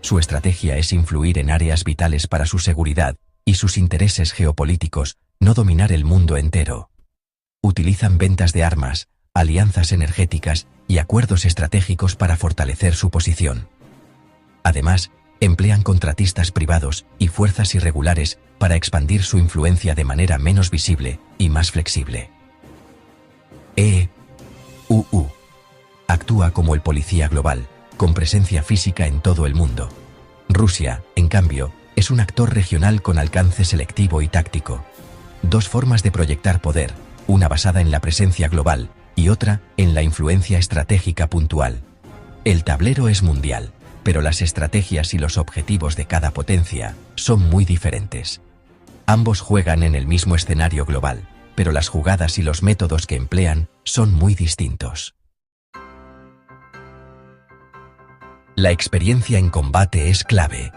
A: Su estrategia es influir en áreas vitales para su seguridad y sus intereses geopolíticos, no dominar el mundo entero. Utilizan ventas de armas, alianzas energéticas y acuerdos estratégicos para fortalecer su posición. Además, emplean contratistas privados y fuerzas irregulares para expandir su influencia de manera menos visible y más flexible. EU actúa como el policía global, con presencia física en todo el mundo. Rusia, en cambio, es un actor regional con alcance selectivo y táctico. Dos formas de proyectar poder, una basada en la presencia global y otra en la influencia estratégica puntual. El tablero es mundial, pero las estrategias y los objetivos de cada potencia son muy diferentes. Ambos juegan en el mismo escenario global, pero las jugadas y los métodos que emplean son muy distintos. La experiencia en combate es clave.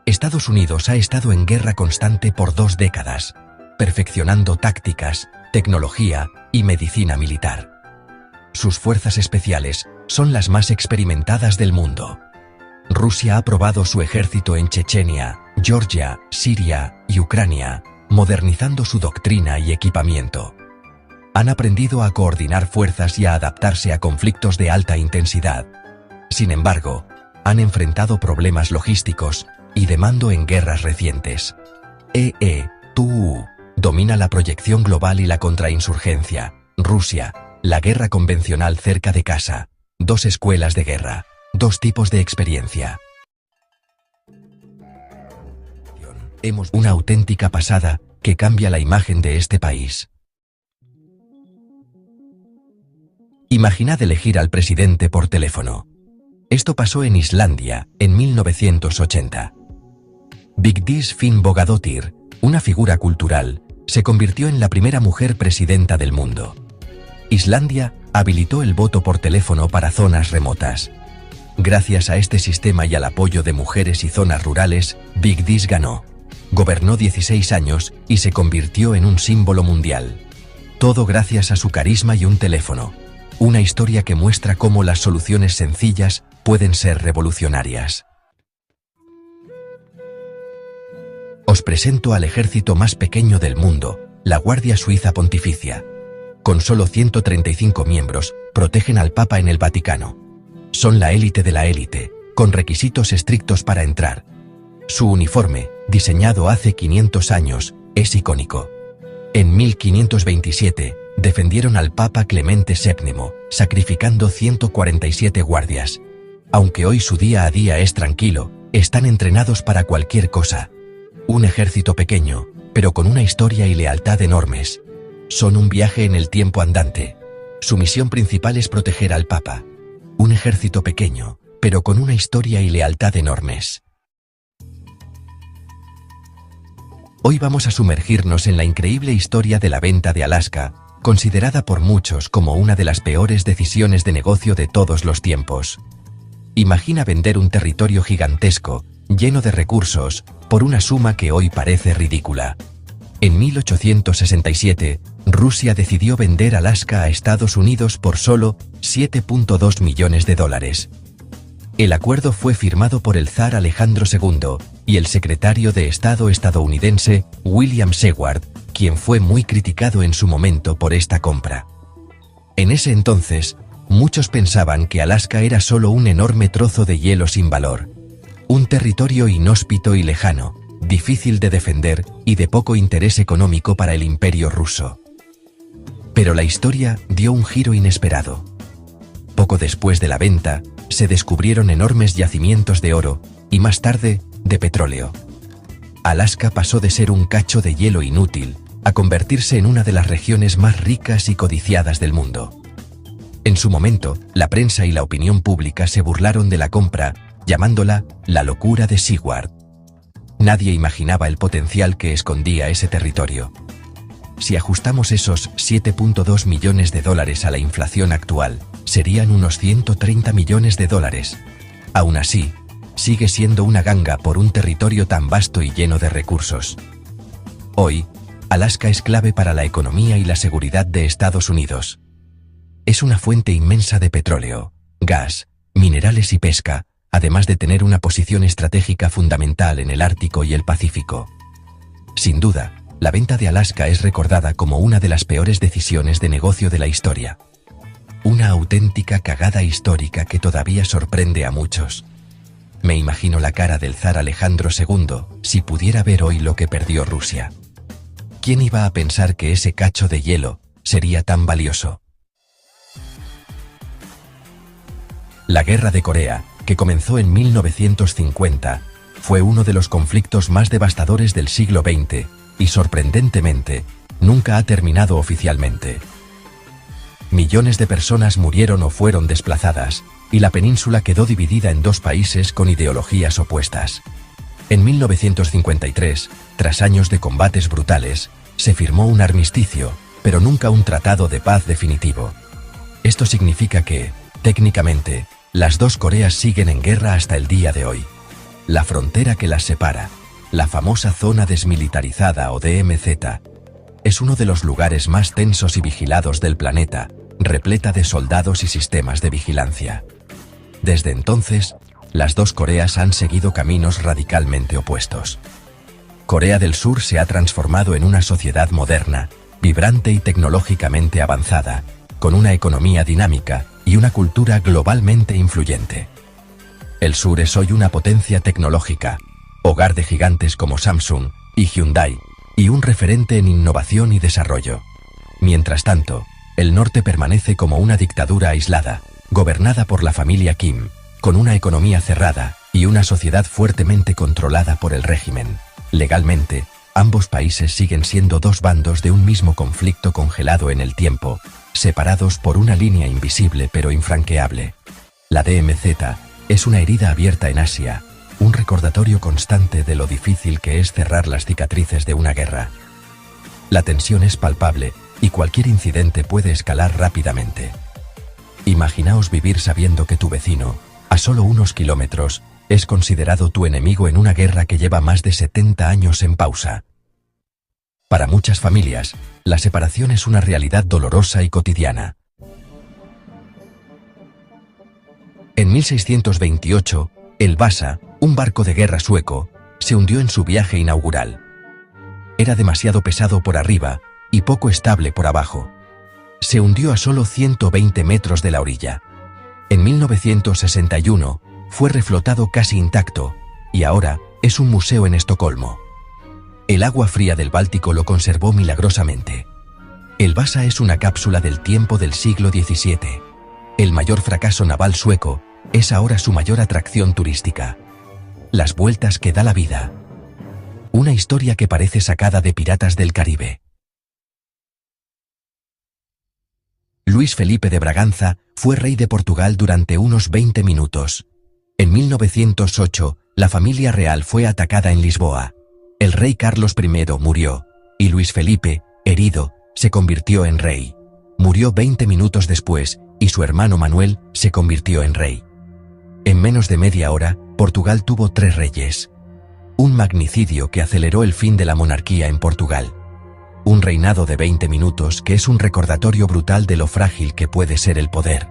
A: Estados Unidos ha estado en guerra constante por 2 décadas, perfeccionando tácticas, tecnología y medicina militar. Sus fuerzas especiales son las más experimentadas del mundo. Rusia ha probado su ejército en Chechenia, Georgia, Siria y Ucrania, modernizando su doctrina y equipamiento. Han aprendido a coordinar fuerzas y a adaptarse a conflictos de alta intensidad. Sin embargo, han enfrentado problemas logísticos y de mando en guerras recientes. EU domina la proyección global y la contrainsurgencia. Rusia, la guerra convencional cerca de casa. 2 escuelas de guerra, 2 tipos de experiencia. Hemos una auténtica pasada que cambia la imagen de este país. Imaginad elegir al presidente por teléfono. Esto pasó en Islandia, en 1980. Vigdís Finnbogadóttir, una figura cultural, se convirtió en la primera mujer presidenta del mundo. Islandia habilitó el voto por teléfono para zonas remotas. Gracias a este sistema y al apoyo de mujeres y zonas rurales, Vigdís ganó. Gobernó 16 años y se convirtió en un símbolo mundial. Todo gracias a su carisma y un teléfono. Una historia que muestra cómo las soluciones sencillas pueden ser revolucionarias. Os presento al ejército más pequeño del mundo, la Guardia Suiza Pontificia. Con solo 135 miembros, protegen al Papa en el Vaticano. Son la élite de la élite, con requisitos estrictos para entrar. Su uniforme, diseñado hace 500 años, es icónico. En 1527, defendieron al Papa Clemente VII, sacrificando 147 guardias. Aunque hoy su día a día es tranquilo, están entrenados para cualquier cosa. Un ejército pequeño, pero con una historia y lealtad enormes. Son un viaje en el tiempo andante. Su misión principal es proteger al Papa. Un ejército pequeño, pero con una historia y lealtad enormes. Hoy vamos a sumergirnos en la increíble historia de la venta de Alaska, considerada por muchos como una de las peores decisiones de negocio de todos los tiempos. Imagina vender un territorio gigantesco, lleno de recursos, por una suma que hoy parece ridícula. En 1867, Rusia decidió vender Alaska a Estados Unidos por solo $7.2 millones. El acuerdo fue firmado por el zar Alejandro II y el secretario de Estado estadounidense William Seward, quien fue muy criticado en su momento por esta compra. En ese entonces, muchos pensaban que Alaska era solo un enorme trozo de hielo sin valor, un territorio inhóspito y lejano, difícil de defender y de poco interés económico para el Imperio ruso. Pero la historia dio un giro inesperado. Poco después de la venta, se descubrieron enormes yacimientos de oro y más tarde, de petróleo. Alaska pasó de ser un cacho de hielo inútil a convertirse en una de las regiones más ricas y codiciadas del mundo. En su momento, la prensa y la opinión pública se burlaron de la compra, llamándola la locura de Seward. Nadie imaginaba el potencial que escondía ese territorio. Si ajustamos esos $7.2 millones a la inflación actual, serían unos $130 millones. Aún así, sigue siendo una ganga por un territorio tan vasto y lleno de recursos. Hoy, Alaska es clave para la economía y la seguridad de Estados Unidos. Es una fuente inmensa de petróleo, gas, minerales y pesca, además de tener una posición estratégica fundamental en el Ártico y el Pacífico. Sin duda, la venta de Alaska es recordada como una de las peores decisiones de negocio de la historia. Una auténtica cagada histórica que todavía sorprende a muchos. Me imagino la cara del zar Alejandro II si pudiera ver hoy lo que perdió Rusia. ¿Quién iba a pensar que ese cacho de hielo sería tan valioso? La Guerra de Corea, que comenzó en 1950, fue uno de los conflictos más devastadores del siglo XX y, sorprendentemente, nunca ha terminado oficialmente. Millones de personas murieron o fueron desplazadas, y la península quedó dividida en dos países con ideologías opuestas. En 1953, tras años de combates brutales, se firmó un armisticio, pero nunca un tratado de paz definitivo. Esto significa que, técnicamente, las dos Coreas siguen en guerra hasta el día de hoy. La frontera que las separa, la famosa zona desmilitarizada o DMZ, es uno de los lugares más tensos y vigilados del planeta, repleta de soldados y sistemas de vigilancia. Desde entonces, las dos Coreas han seguido caminos radicalmente opuestos. Corea del Sur se ha transformado en una sociedad moderna, vibrante y tecnológicamente avanzada, con una economía dinámica y una cultura globalmente influyente. El sur es hoy una potencia tecnológica, hogar de gigantes como Samsung y Hyundai, y un referente en innovación y desarrollo. Mientras tanto, el norte permanece como una dictadura aislada, gobernada por la familia Kim, con una economía cerrada y una sociedad fuertemente controlada por el régimen. Legalmente, ambos países siguen siendo dos bandos de un mismo conflicto congelado en el tiempo, separados por una línea invisible pero infranqueable. La DMZ es una herida abierta en Asia, un recordatorio constante de lo difícil que es cerrar las cicatrices de una guerra. La tensión es palpable y cualquier incidente puede escalar rápidamente. Imaginaos vivir sabiendo que tu vecino, a solo unos kilómetros, es considerado tu enemigo en una guerra que lleva más de 70 años en pausa. Para muchas familias, la separación es una realidad dolorosa y cotidiana. En 1628, el Vasa, un barco de guerra sueco, se hundió en su viaje inaugural. Era demasiado pesado por arriba y poco estable por abajo. Se hundió a solo 120 metros de la orilla. En 1961, fue reflotado casi intacto y ahora es un museo en Estocolmo. El agua fría del Báltico lo conservó milagrosamente. El Vasa es una cápsula del tiempo del siglo XVII. El mayor fracaso naval sueco es ahora su mayor atracción turística. Las vueltas que da la vida. Una historia que parece sacada de Piratas del Caribe. Luis Felipe de Braganza fue rey de Portugal durante unos 20 minutos. En 1908, la familia real fue atacada en Lisboa. El rey Carlos I murió, y Luis Felipe, herido, se convirtió en rey. Murió 20 minutos después, y su hermano Manuel se convirtió en rey. En menos de media hora, Portugal tuvo 3 reyes. Un magnicidio que aceleró el fin de la monarquía en Portugal. Un reinado de 20 minutos que es un recordatorio brutal de lo frágil que puede ser el poder.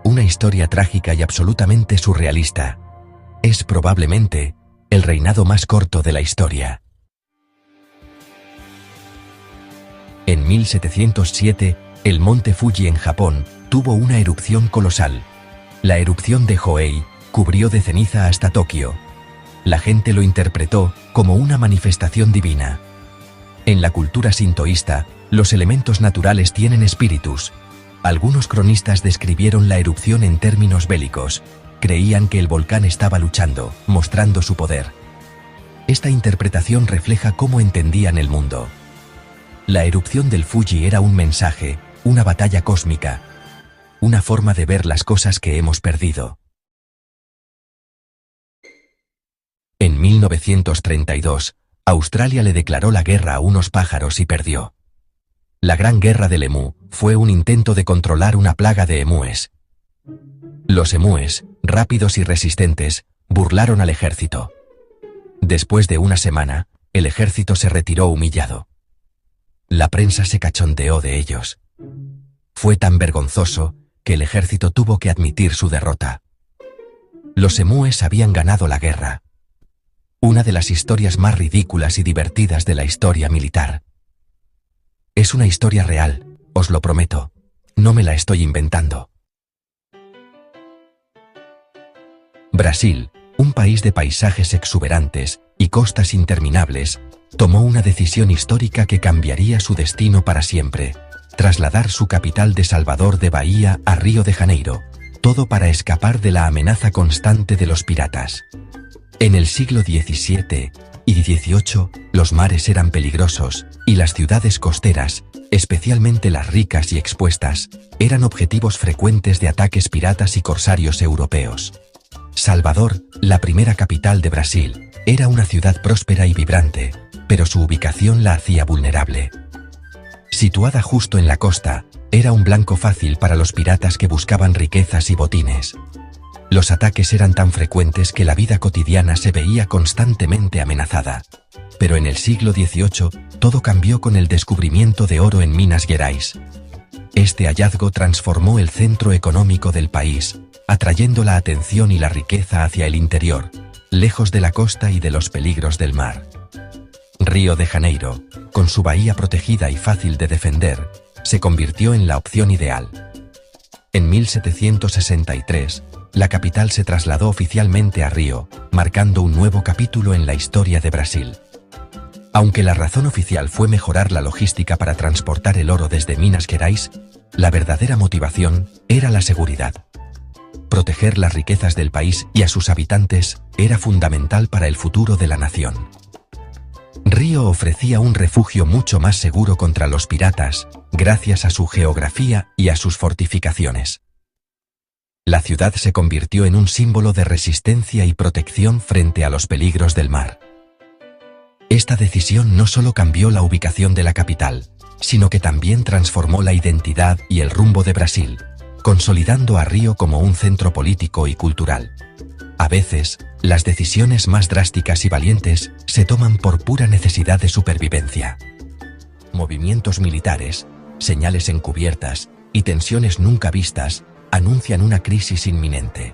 A: Una historia trágica y absolutamente surrealista. Es probablemente el reinado más corto de la historia. En 1707, el monte Fuji en Japón tuvo una erupción colosal. La erupción de Hoei cubrió de ceniza hasta Tokio. La gente lo interpretó como una manifestación divina. En la cultura sintoísta, los elementos naturales tienen espíritus. Algunos cronistas describieron la erupción en términos bélicos. Creían que el volcán estaba luchando, mostrando su poder. Esta interpretación refleja cómo entendían el mundo. La erupción del Fuji era un mensaje, una batalla cósmica, una forma de ver las cosas que hemos perdido. En 1932, Australia le declaró la guerra a unos pájaros y perdió. La Gran Guerra del Emú fue un intento de controlar una plaga de emúes. Los emúes, rápidos y resistentes, burlaron al ejército. Después de una semana, el ejército se retiró humillado. La prensa se cachondeó de ellos. Fue tan vergonzoso que el ejército tuvo que admitir su derrota. Los emúes habían ganado la guerra. Una de las historias más ridículas y divertidas de la historia militar. Es una historia real, os lo prometo. No me la estoy inventando. Brasil, un país de paisajes exuberantes y costas interminables, tomó una decisión histórica que cambiaría su destino para siempre: trasladar su capital de Salvador de Bahía a Río de Janeiro, todo para escapar de la amenaza constante de los piratas. En el siglo XVII y XVIII, los mares eran peligrosos y las ciudades costeras, especialmente las ricas y expuestas, eran objetivos frecuentes de ataques piratas y corsarios europeos. Salvador, la primera capital de Brasil, era una ciudad próspera y vibrante, pero su ubicación la hacía vulnerable. Situada justo en la costa, era un blanco fácil para los piratas que buscaban riquezas y botines. Los ataques eran tan frecuentes que la vida cotidiana se veía constantemente amenazada. Pero en el siglo XVIII, todo cambió con el descubrimiento de oro en Minas Gerais. Este hallazgo transformó el centro económico del país, atrayendo la atención y la riqueza hacia el interior, lejos de la costa y de los peligros del mar. Río de Janeiro, con su bahía protegida y fácil de defender, se convirtió en la opción ideal. En 1763, la capital se trasladó oficialmente a Río, marcando un nuevo capítulo en la historia de Brasil. Aunque la razón oficial fue mejorar la logística para transportar el oro desde Minas Gerais, la verdadera motivación era la seguridad. Proteger las riquezas del país y a sus habitantes era fundamental para el futuro de la nación. Río ofrecía un refugio mucho más seguro contra los piratas gracias a su geografía y a sus fortificaciones. La ciudad se convirtió en un símbolo de resistencia y protección frente a los peligros del mar. Esta decisión no solo cambió la ubicación de la capital, sino que también transformó la identidad y el rumbo de Brasil, consolidando a Río como un centro político y cultural. A veces, las decisiones más drásticas y valientes se toman por pura necesidad de supervivencia. Movimientos militares, señales encubiertas y tensiones nunca vistas anuncian una crisis inminente.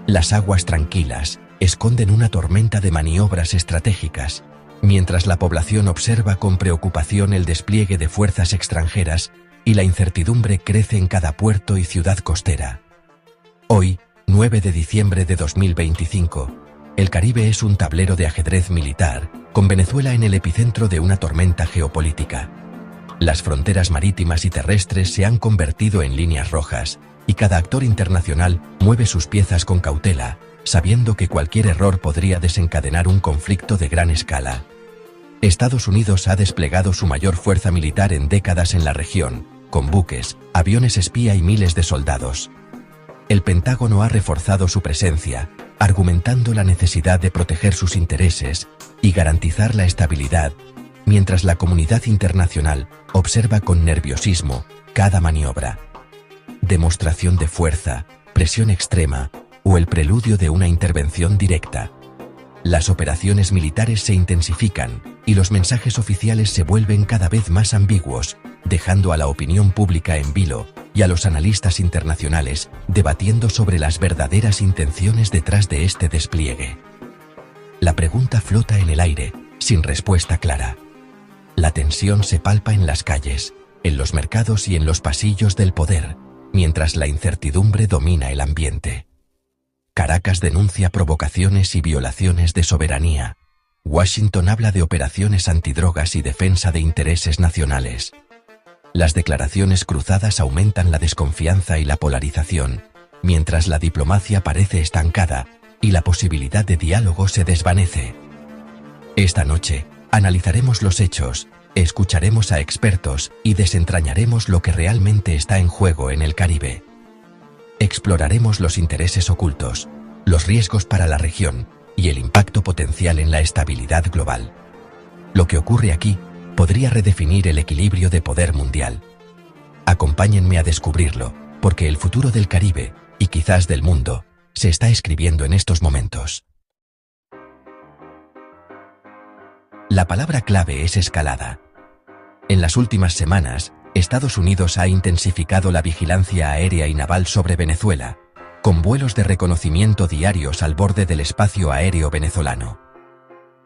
A: Las aguas tranquilas esconden una tormenta de maniobras estratégicas, mientras la población observa con preocupación el despliegue de fuerzas extranjeras y la incertidumbre crece en cada puerto y ciudad costera. Hoy, 9 de diciembre de 2025, el Caribe es un tablero de ajedrez militar, con Venezuela en el epicentro de una tormenta geopolítica. Las fronteras marítimas y terrestres se han convertido en líneas rojas, y cada actor internacional mueve sus piezas con cautela, sabiendo que cualquier error podría desencadenar un conflicto de gran escala. Estados Unidos ha desplegado su mayor fuerza militar en décadas en la región, con buques, aviones espía y miles de soldados. El Pentágono ha reforzado su presencia, argumentando la necesidad de proteger sus intereses y garantizar la estabilidad, mientras la comunidad internacional observa con nerviosismo cada maniobra. Demostración de fuerza, presión extrema o el preludio de una intervención directa. Las operaciones militares se intensifican y los mensajes oficiales se vuelven cada vez más ambiguos, dejando a la opinión pública en vilo y a los analistas internacionales debatiendo sobre las verdaderas intenciones detrás de este despliegue. La pregunta flota en el aire, sin respuesta clara. La tensión se palpa en las calles, en los mercados y en los pasillos del poder, mientras la incertidumbre domina el ambiente. Caracas denuncia provocaciones y violaciones de soberanía. Washington habla de operaciones antidrogas y defensa de intereses nacionales. Las declaraciones cruzadas aumentan la desconfianza y la polarización, mientras la diplomacia parece estancada y la posibilidad de diálogo se desvanece. Esta noche, analizaremos los hechos, escucharemos a expertos y desentrañaremos lo que realmente está en juego en el Caribe. Exploraremos los intereses ocultos, los riesgos para la región y el impacto potencial en la estabilidad global. Lo que ocurre aquí podría redefinir el equilibrio de poder mundial. Acompáñenme a descubrirlo, porque el futuro del Caribe, y quizás del mundo, se está escribiendo en estos momentos. La palabra clave es escalada. En las últimas semanas, Estados Unidos ha intensificado la vigilancia aérea y naval sobre Venezuela, con vuelos de reconocimiento diarios al borde del espacio aéreo venezolano.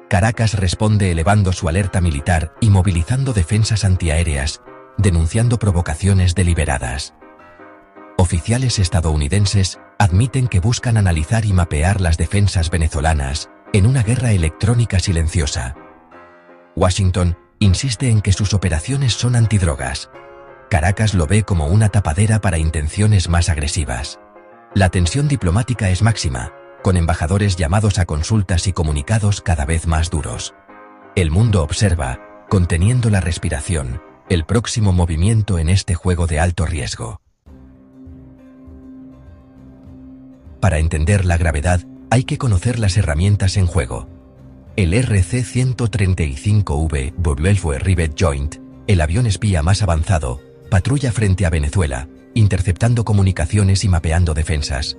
A: Caracas responde elevando su alerta militar y movilizando defensas antiaéreas, denunciando provocaciones deliberadas. Oficiales estadounidenses admiten que buscan analizar y mapear las defensas venezolanas en una guerra electrónica silenciosa. Washington insiste en que sus operaciones son antidrogas. Caracas lo ve como una tapadera para intenciones más agresivas. La tensión diplomática es máxima, con embajadores llamados a consultas y comunicados cada vez más duros. El mundo observa, conteniendo la respiración, el próximo movimiento en este juego de alto riesgo. Para entender la gravedad, hay que conocer las herramientas en juego. El RC-135V Vuelvo Rivet Joint, el avión espía más avanzado, patrulla frente a Venezuela, interceptando comunicaciones y mapeando defensas.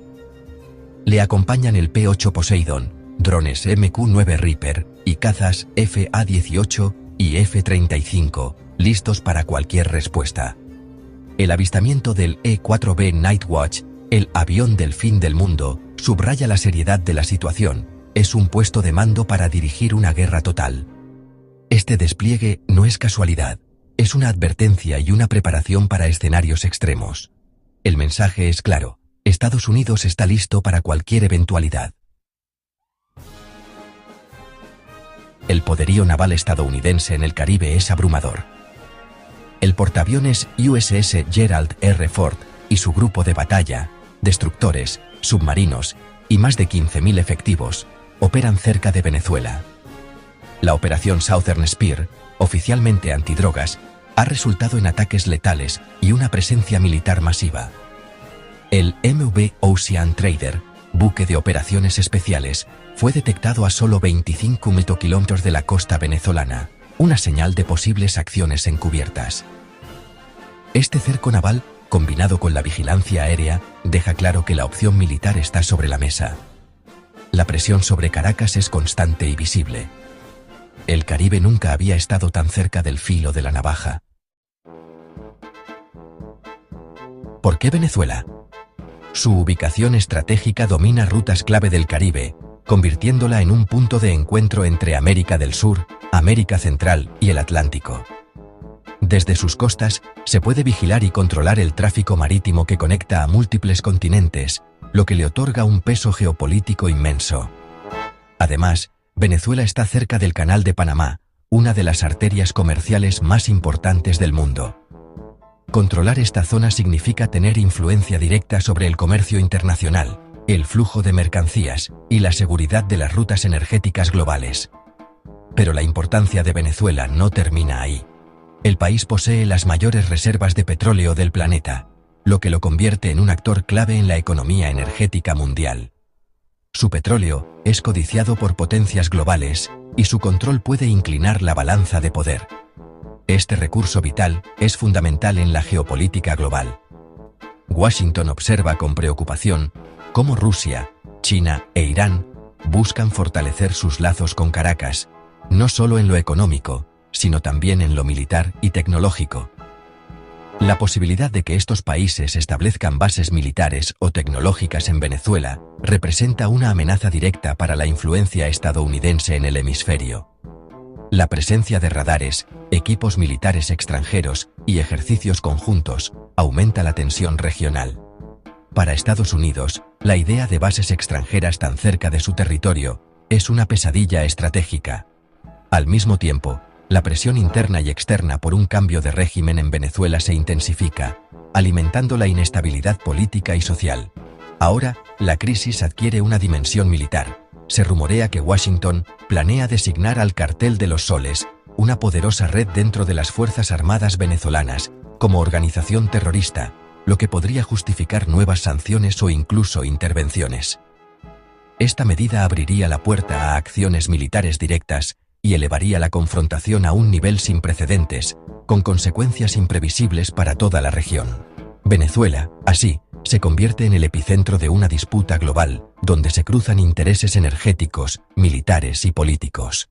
A: Le acompañan el P-8 Poseidon, drones MQ-9 Reaper y cazas FA-18 y F-35, listos para cualquier respuesta. El avistamiento del E-4B Nightwatch, el avión del fin del mundo, subraya la seriedad de la situación. Es un puesto de mando para dirigir una guerra total. Este despliegue no es casualidad, es una advertencia y una preparación para escenarios extremos. El mensaje es claro: Estados Unidos está listo para cualquier eventualidad. El poderío naval estadounidense en el Caribe es abrumador. El portaaviones USS Gerald R. Ford y su grupo de batalla, destructores, submarinos y más de 15.000 efectivos, operan cerca de Venezuela. La operación Southern Spear, oficialmente antidrogas, ha resultado en ataques letales y una presencia militar masiva. El MV Ocean Trader, buque de operaciones especiales, fue detectado a solo 25 kilómetros de la costa venezolana, una señal de posibles acciones encubiertas. Este cerco naval, combinado con la vigilancia aérea, deja claro que la opción militar está sobre la mesa. La presión sobre Caracas es constante y visible. El Caribe nunca había estado tan cerca del filo de la navaja. ¿Por qué Venezuela? Su ubicación estratégica domina rutas clave del Caribe, convirtiéndola en un punto de encuentro entre América del Sur, América Central y el Atlántico. Desde sus costas, se puede vigilar y controlar el tráfico marítimo que conecta a múltiples continentes, lo que le otorga un peso geopolítico inmenso. Además, Venezuela está cerca del Canal de Panamá, una de las arterias comerciales más importantes del mundo. Controlar esta zona significa tener influencia directa sobre el comercio internacional, el flujo de mercancías y la seguridad de las rutas energéticas globales. Pero la importancia de Venezuela no termina ahí. El país posee las mayores reservas de petróleo del planeta, lo que lo convierte en un actor clave en la economía energética mundial. Su petróleo es codiciado por potencias globales y su control puede inclinar la balanza de poder. Este recurso vital es fundamental en la geopolítica global. Washington observa con preocupación cómo Rusia, China e Irán buscan fortalecer sus lazos con Caracas, no solo en lo económico, sino también en lo militar y tecnológico. La posibilidad de que estos países establezcan bases militares o tecnológicas en Venezuela representa una amenaza directa para la influencia estadounidense en el hemisferio. La presencia de radares, equipos militares extranjeros y ejercicios conjuntos aumenta la tensión regional. Para Estados Unidos, la idea de bases extranjeras tan cerca de su territorio es una pesadilla estratégica. Al mismo tiempo, la presión interna y externa por un cambio de régimen en Venezuela se intensifica, alimentando la inestabilidad política y social. Ahora, la crisis adquiere una dimensión militar. Se rumorea que Washington planea designar al Cartel de los Soles, una poderosa red dentro de las Fuerzas Armadas venezolanas, como organización terrorista, lo que podría justificar nuevas sanciones o incluso intervenciones. Esta medida abriría la puerta a acciones militares directas y elevaría la confrontación a un nivel sin precedentes, con consecuencias imprevisibles para toda la región. Venezuela, así, se convierte en el epicentro de una disputa global, donde se cruzan intereses energéticos, militares y políticos.